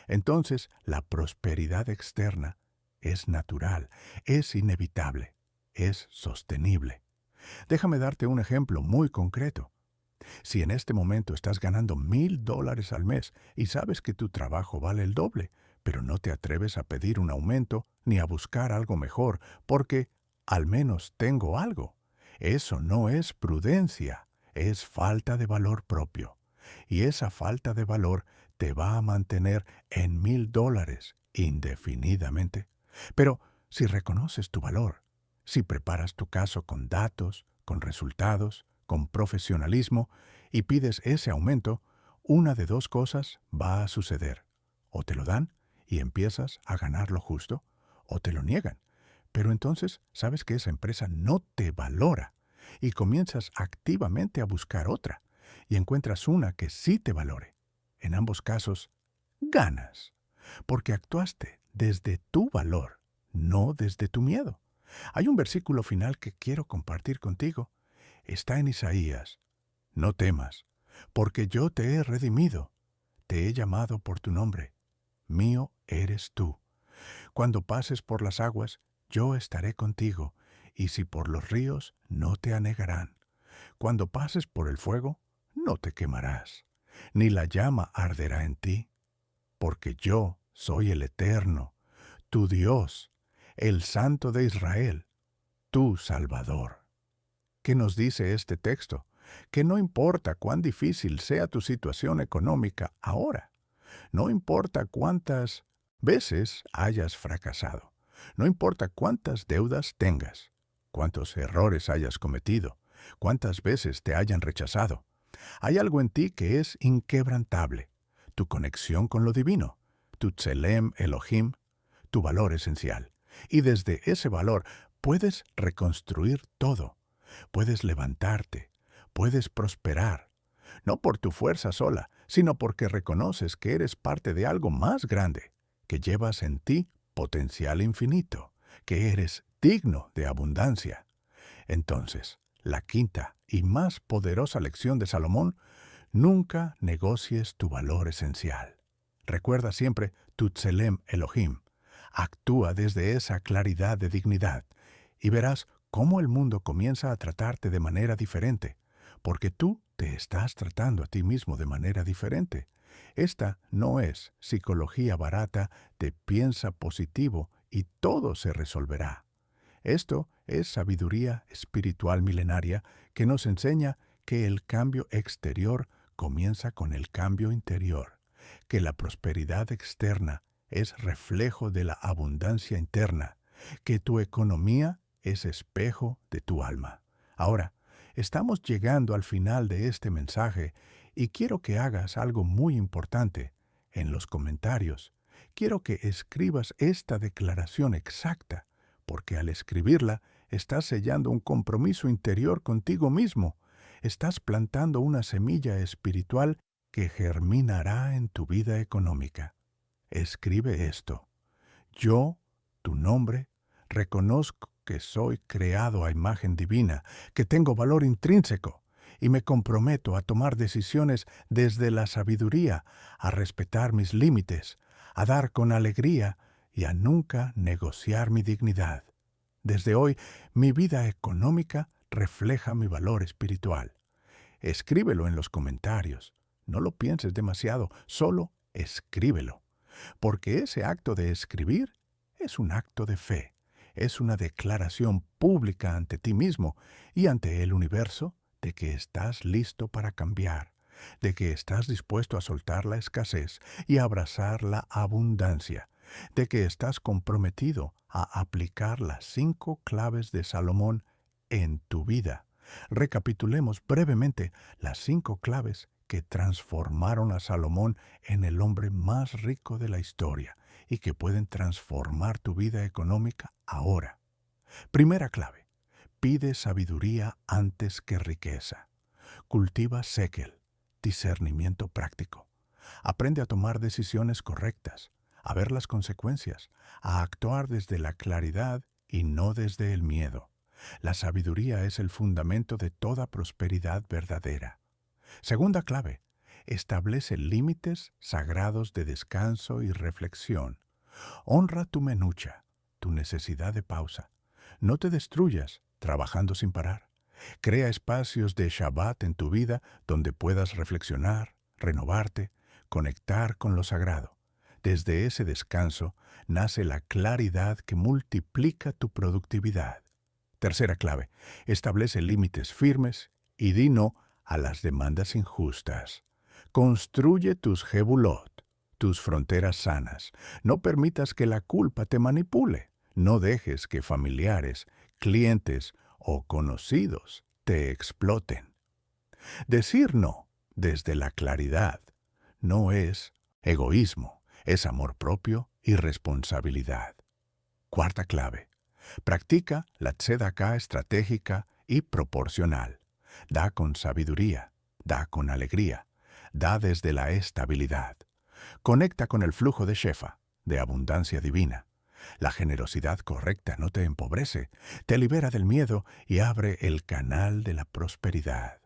entonces la prosperidad externa es natural, es inevitable, es sostenible. Déjame darte un ejemplo muy concreto. Si en este momento estás ganando $1,000 al mes y sabes que tu trabajo vale el doble, pero no te atreves a pedir un aumento ni a buscar algo mejor porque al menos tengo algo. Eso no es prudencia, es falta de valor propio. Y esa falta de valor te va a mantener en $1,000 indefinidamente. Pero si reconoces tu valor, si preparas tu caso con datos, con resultados, con profesionalismo y pides ese aumento, una de dos cosas va a suceder. O te lo dan y empiezas a ganar lo justo, o te lo niegan. Pero entonces sabes que esa empresa no te valora y comienzas activamente a buscar otra y encuentras una que sí te valore. En ambos casos, ganas, porque actuaste desde tu valor, no desde tu miedo. Hay un versículo final que quiero compartir contigo. Está en Isaías. No temas, porque yo te he redimido, te he llamado por tu nombre. Mío eres tú. Cuando pases por las aguas, yo estaré contigo, y si por los ríos, no te anegarán. Cuando pases por el fuego, no te quemarás, ni la llama arderá en ti, porque yo soy el Eterno, tu Dios, el Santo de Israel, tu Salvador. ¿Qué nos dice este texto? Que no importa cuán difícil sea tu situación económica ahora, no importa cuántas veces hayas fracasado, no importa cuántas deudas tengas, cuántos errores hayas cometido, cuántas veces te hayan rechazado, hay algo en ti que es inquebrantable, tu conexión con lo divino, tu Tselem Elohim, tu valor esencial. Y desde ese valor puedes reconstruir todo. Puedes levantarte, puedes prosperar, no por tu fuerza sola, sino porque reconoces que eres parte de algo más grande, que llevas en ti potencial infinito, que eres digno de abundancia. Entonces, la quinta y más poderosa lección de Salomón: nunca negocies tu valor esencial. Recuerda siempre tu Tselem Elohim. Actúa desde esa claridad de dignidad y verás cómo el mundo comienza a tratarte de manera diferente, porque tú te estás tratando a ti mismo de manera diferente. Esta no es psicología barata de piensa positivo y todo se resolverá. Esto es sabiduría espiritual milenaria que nos enseña que el cambio exterior comienza con el cambio interior, que la prosperidad externa es reflejo de la abundancia interna, que tu economía es espejo de tu alma. Ahora, estamos llegando al final de este mensaje y quiero que hagas algo muy importante. En los comentarios, quiero que escribas esta declaración exacta, porque al escribirla estás sellando un compromiso interior contigo mismo. Estás plantando una semilla espiritual que germinará en tu vida económica. Escribe esto. Yo, tu nombre, reconozco que soy creado a imagen divina, que tengo valor intrínseco, y me comprometo a tomar decisiones desde la sabiduría, a respetar mis límites, a dar con alegría y a nunca negociar mi dignidad. Desde hoy, mi vida económica refleja mi valor espiritual. Escríbelo en los comentarios. No lo pienses demasiado, solo escríbelo. Porque ese acto de escribir es un acto de fe. Es una declaración pública ante ti mismo y ante el universo de que estás listo para cambiar, de que estás dispuesto a soltar la escasez y a abrazar la abundancia, de que estás comprometido a aplicar las 5 claves de Salomón en tu vida. Recapitulemos brevemente las 5 claves que transformaron a Salomón en el hombre más rico de la historia y que pueden transformar tu vida económica ahora. Primera clave: pide sabiduría antes que riqueza. Cultiva séquel, discernimiento práctico. Aprende a tomar decisiones correctas, a ver las consecuencias, a actuar desde la claridad y no desde el miedo. La sabiduría es el fundamento de toda prosperidad verdadera. Segunda clave: establece límites sagrados de descanso y reflexión. Honra tu menucha, tu necesidad de pausa. No te destruyas trabajando sin parar. Crea espacios de Shabbat en tu vida donde puedas reflexionar, renovarte, conectar con lo sagrado. Desde ese descanso nace la claridad que multiplica tu productividad. Tercera clave: establece límites firmes y di no a las demandas injustas. Construye tus jebulot, tus fronteras sanas. No permitas que la culpa te manipule. No dejes que familiares, clientes o conocidos te exploten. Decir no desde la claridad no es egoísmo, es amor propio y responsabilidad. Cuarta clave: practica la tzedaká estratégica y proporcional. Da con sabiduría, da con alegría, da desde la estabilidad. Conecta con el flujo de Shefa, de abundancia divina. La generosidad correcta no te empobrece, te libera del miedo y abre el canal de la prosperidad.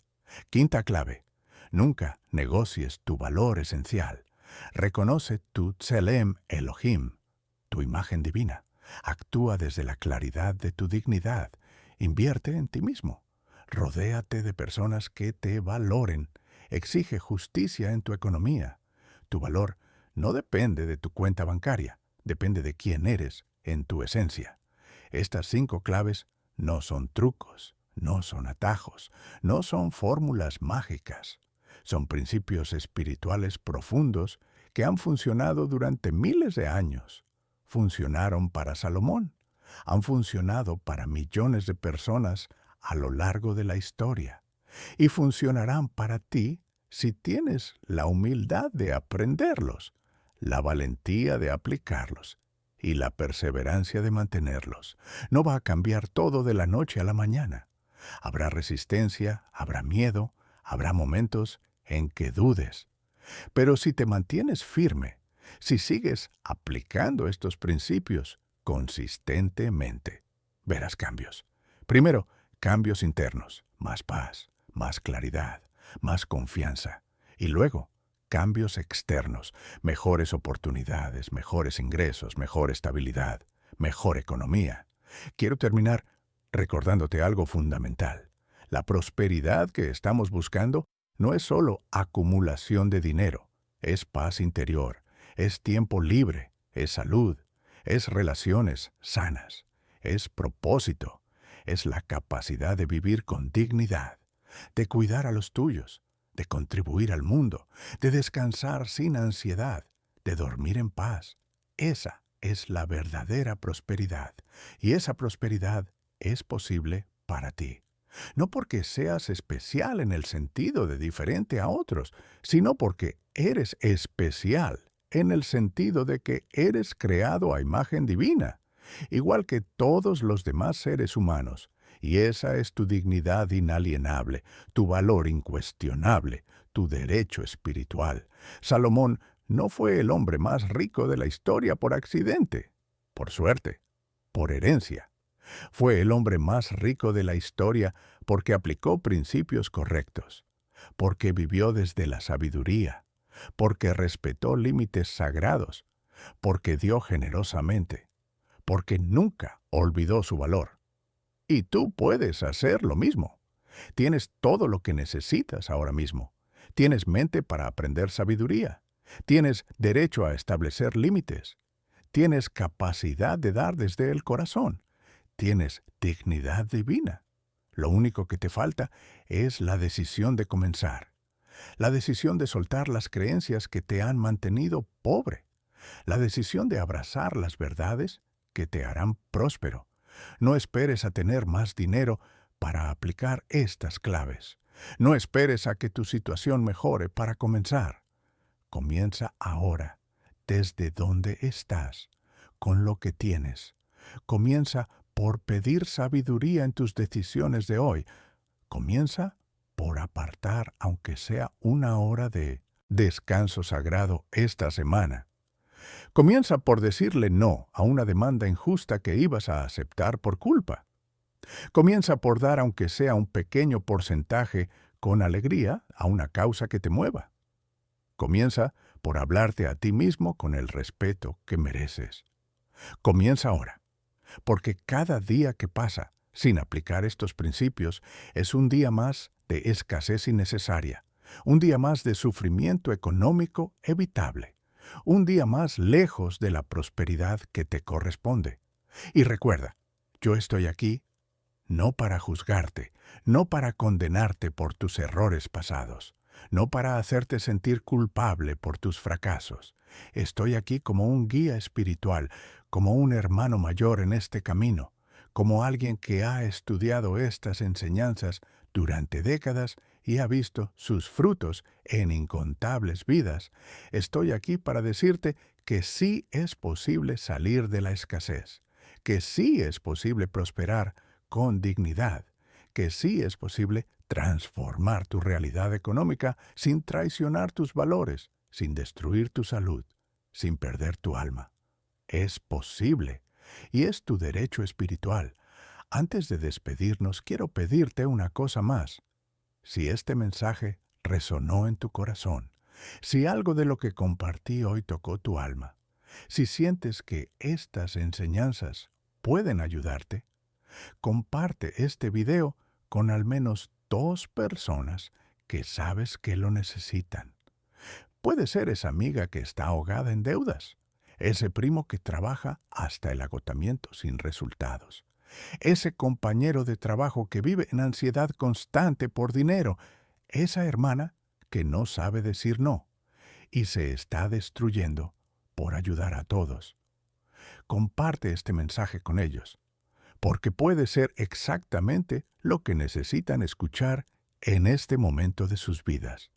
Quinta clave: nunca negocies tu valor esencial. Reconoce tu Tselem Elohim, tu imagen divina. Actúa desde la claridad de tu dignidad. Invierte en ti mismo. Rodéate de personas que te valoren. Exige justicia en tu economía. Tu valor no depende de tu cuenta bancaria, depende de quién eres en tu esencia. Estas 5 claves no son trucos, no son atajos, no son fórmulas mágicas. Son principios espirituales profundos que han funcionado durante miles de años. Funcionaron para Salomón, han funcionado para millones de personas a lo largo de la historia y funcionarán para ti si tienes la humildad de aprenderlos, la valentía de aplicarlos y la perseverancia de mantenerlos. No va a cambiar todo de la noche a la mañana. Habrá resistencia, habrá miedo, habrá momentos en que dudes. Pero si te mantienes firme, si sigues aplicando estos principios consistentemente, verás cambios. Primero, cambios internos, más paz, más claridad, más confianza. Y luego, cambios externos, mejores oportunidades, mejores ingresos, mejor estabilidad, mejor economía. Quiero terminar recordándote algo fundamental. La prosperidad que estamos buscando no es solo acumulación de dinero, es paz interior, es tiempo libre, es salud, es relaciones sanas, es propósito, es la capacidad de vivir con dignidad, de cuidar a los tuyos, de contribuir al mundo, de descansar sin ansiedad, de dormir en paz. Esa es la verdadera prosperidad, y esa prosperidad es posible para ti. No porque seas especial en el sentido de diferente a otros, sino porque eres especial en el sentido de que eres creado a imagen divina, igual que todos los demás seres humanos. Y esa es tu dignidad inalienable, tu valor incuestionable, tu derecho espiritual. Salomón no fue el hombre más rico de la historia por accidente, por suerte, por herencia. Fue el hombre más rico de la historia porque aplicó principios correctos, porque vivió desde la sabiduría, porque respetó límites sagrados, porque dio generosamente, porque nunca olvidó su valor. Y tú puedes hacer lo mismo. Tienes todo lo que necesitas ahora mismo. Tienes mente para aprender sabiduría. Tienes derecho a establecer límites. Tienes capacidad de dar desde el corazón. Tienes dignidad divina. Lo único que te falta es la decisión de comenzar. La decisión de soltar las creencias que te han mantenido pobre. La decisión de abrazar las verdades que te harán próspero. No esperes a tener más dinero para aplicar estas claves. No esperes a que tu situación mejore para comenzar. Comienza ahora, desde donde estás, con lo que tienes. Comienza por pedir sabiduría en tus decisiones de hoy. Comienza por apartar, aunque sea 1 hora de descanso sagrado esta semana. Comienza por decirle no a una demanda injusta que ibas a aceptar por culpa. Comienza por dar, aunque sea un pequeño porcentaje, con alegría a una causa que te mueva. Comienza por hablarte a ti mismo con el respeto que mereces. Comienza ahora, porque cada día que pasa sin aplicar estos principios es un día más de escasez innecesaria, un día más de sufrimiento económico evitable, un día más lejos de la prosperidad que te corresponde. Y recuerda, yo estoy aquí no para juzgarte, no para condenarte por tus errores pasados, no para hacerte sentir culpable por tus fracasos. Estoy aquí como un guía espiritual, como un hermano mayor en este camino, como alguien que ha estudiado estas enseñanzas durante décadas y ha visto sus frutos en incontables vidas. Estoy aquí para decirte que sí es posible salir de la escasez, que sí es posible prosperar con dignidad, que sí es posible transformar tu realidad económica sin traicionar tus valores, sin destruir tu salud, sin perder tu alma. Es posible, y es tu derecho espiritual. Antes de despedirnos, quiero pedirte una cosa más. Si este mensaje resonó en tu corazón, si algo de lo que compartí hoy tocó tu alma, si sientes que estas enseñanzas pueden ayudarte, comparte este video con al menos 2 personas que sabes que lo necesitan. Puede ser esa amiga que está ahogada en deudas, ese primo que trabaja hasta el agotamiento sin resultados, ese compañero de trabajo que vive en ansiedad constante por dinero, esa hermana que no sabe decir no y se está destruyendo por ayudar a todos. Comparte este mensaje con ellos, porque puede ser exactamente lo que necesitan escuchar en este momento de sus vidas.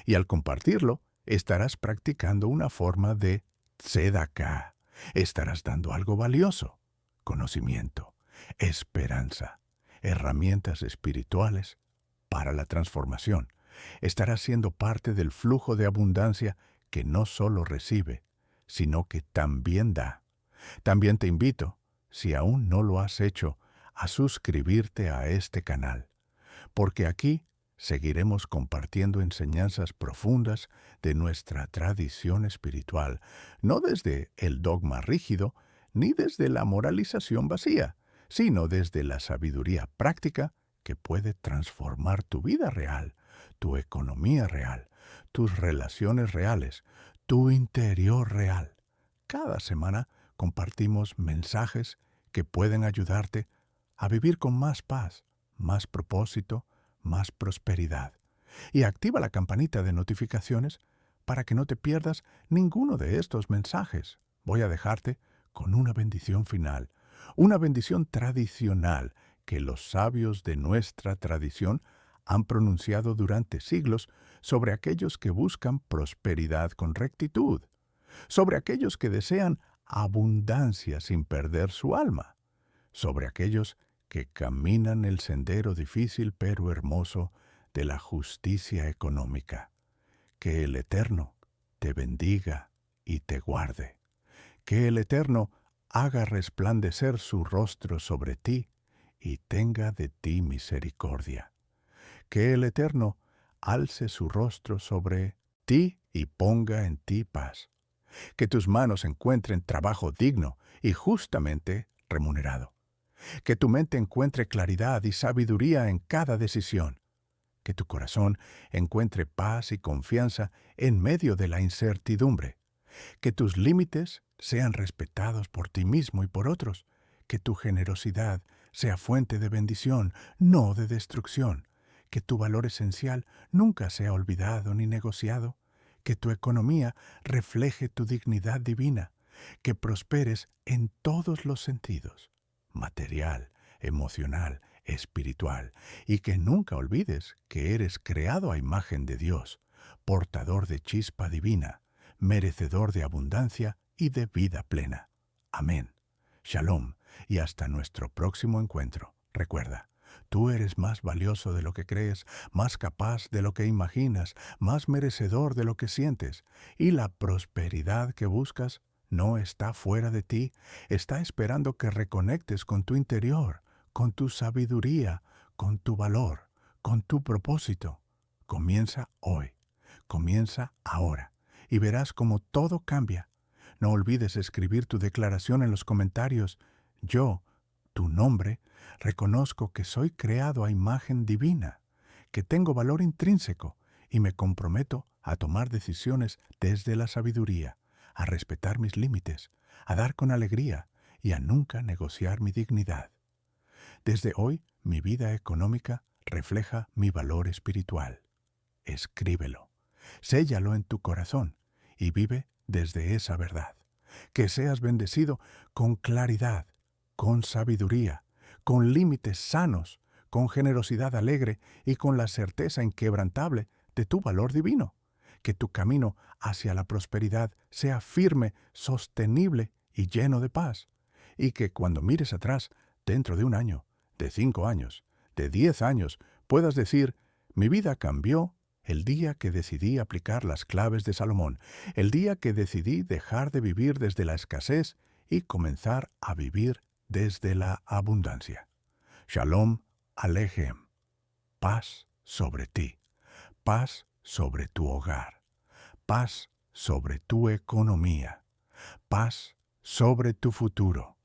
Y al compartirlo, estarás practicando una forma de tzedaká. Estarás dando algo valioso: conocimiento, esperanza, herramientas espirituales para la transformación. Estarás siendo parte del flujo de abundancia que no solo recibe, sino que también da. También te invito, si aún no lo has hecho, a suscribirte a este canal, porque aquí Seguiremos compartiendo enseñanzas profundas de nuestra tradición espiritual, no desde el dogma rígido, ni desde la moralización vacía, sino desde la sabiduría práctica que puede transformar tu vida real, tu economía real, tus relaciones reales, tu interior real. Cada semana compartimos mensajes que pueden ayudarte a vivir con más paz, más propósito, más prosperidad. Y activa la campanita de notificaciones para que no te pierdas ninguno de estos mensajes. Voy a dejarte con una bendición final, una bendición tradicional que los sabios de nuestra tradición han pronunciado durante siglos sobre aquellos que buscan prosperidad con rectitud, sobre aquellos que desean abundancia sin perder su alma, sobre aquellos que caminan el sendero difícil pero hermoso de la justicia económica. Que el Eterno te bendiga y te guarde. Que el Eterno haga resplandecer su rostro sobre ti y tenga de ti misericordia. Que el Eterno alce su rostro sobre ti y ponga en ti paz. Que tus manos encuentren trabajo digno y justamente remunerado. Que tu mente encuentre claridad y sabiduría en cada decisión. Que tu corazón encuentre paz y confianza en medio de la incertidumbre. Que tus límites sean respetados por ti mismo y por otros. Que tu generosidad sea fuente de bendición, no de destrucción. Que tu valor esencial nunca sea olvidado ni negociado. Que tu economía refleje tu dignidad divina. Que prosperes en todos los sentidos, material, emocional, espiritual, y que nunca olvides que eres creado a imagen de Dios, portador de chispa divina, merecedor de abundancia y de vida plena. Amén. Shalom, y hasta nuestro próximo encuentro. Recuerda, tú eres más valioso de lo que crees, más capaz de lo que imaginas, más merecedor de lo que sientes, y la prosperidad que buscas no está fuera de ti, está esperando que reconectes con tu interior, con tu sabiduría, con tu valor, con tu propósito. Comienza hoy, comienza ahora, y verás cómo todo cambia. No olvides escribir tu declaración en los comentarios. Yo, tu nombre, reconozco que soy creado a imagen divina, que tengo valor intrínseco y me comprometo a tomar decisiones desde la sabiduría, a respetar mis límites, a dar con alegría y a nunca negociar mi dignidad. Desde hoy, mi vida económica refleja mi valor espiritual. Escríbelo, séllalo en tu corazón y vive desde esa verdad. Que seas bendecido con claridad, con sabiduría, con límites sanos, con generosidad alegre y con la certeza inquebrantable de tu valor divino. Que tu camino hacia la prosperidad sea firme, sostenible y lleno de paz. Y que cuando mires atrás, dentro de 1 año, de 5 años, de 10 años, puedas decir, mi vida cambió el día que decidí aplicar las claves de Salomón, el día que decidí dejar de vivir desde la escasez y comenzar a vivir desde la abundancia. Shalom Aleichem. Paz sobre ti. Paz sobre tu hogar. Paz sobre tu economía. Paz sobre tu futuro.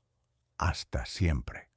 Hasta siempre.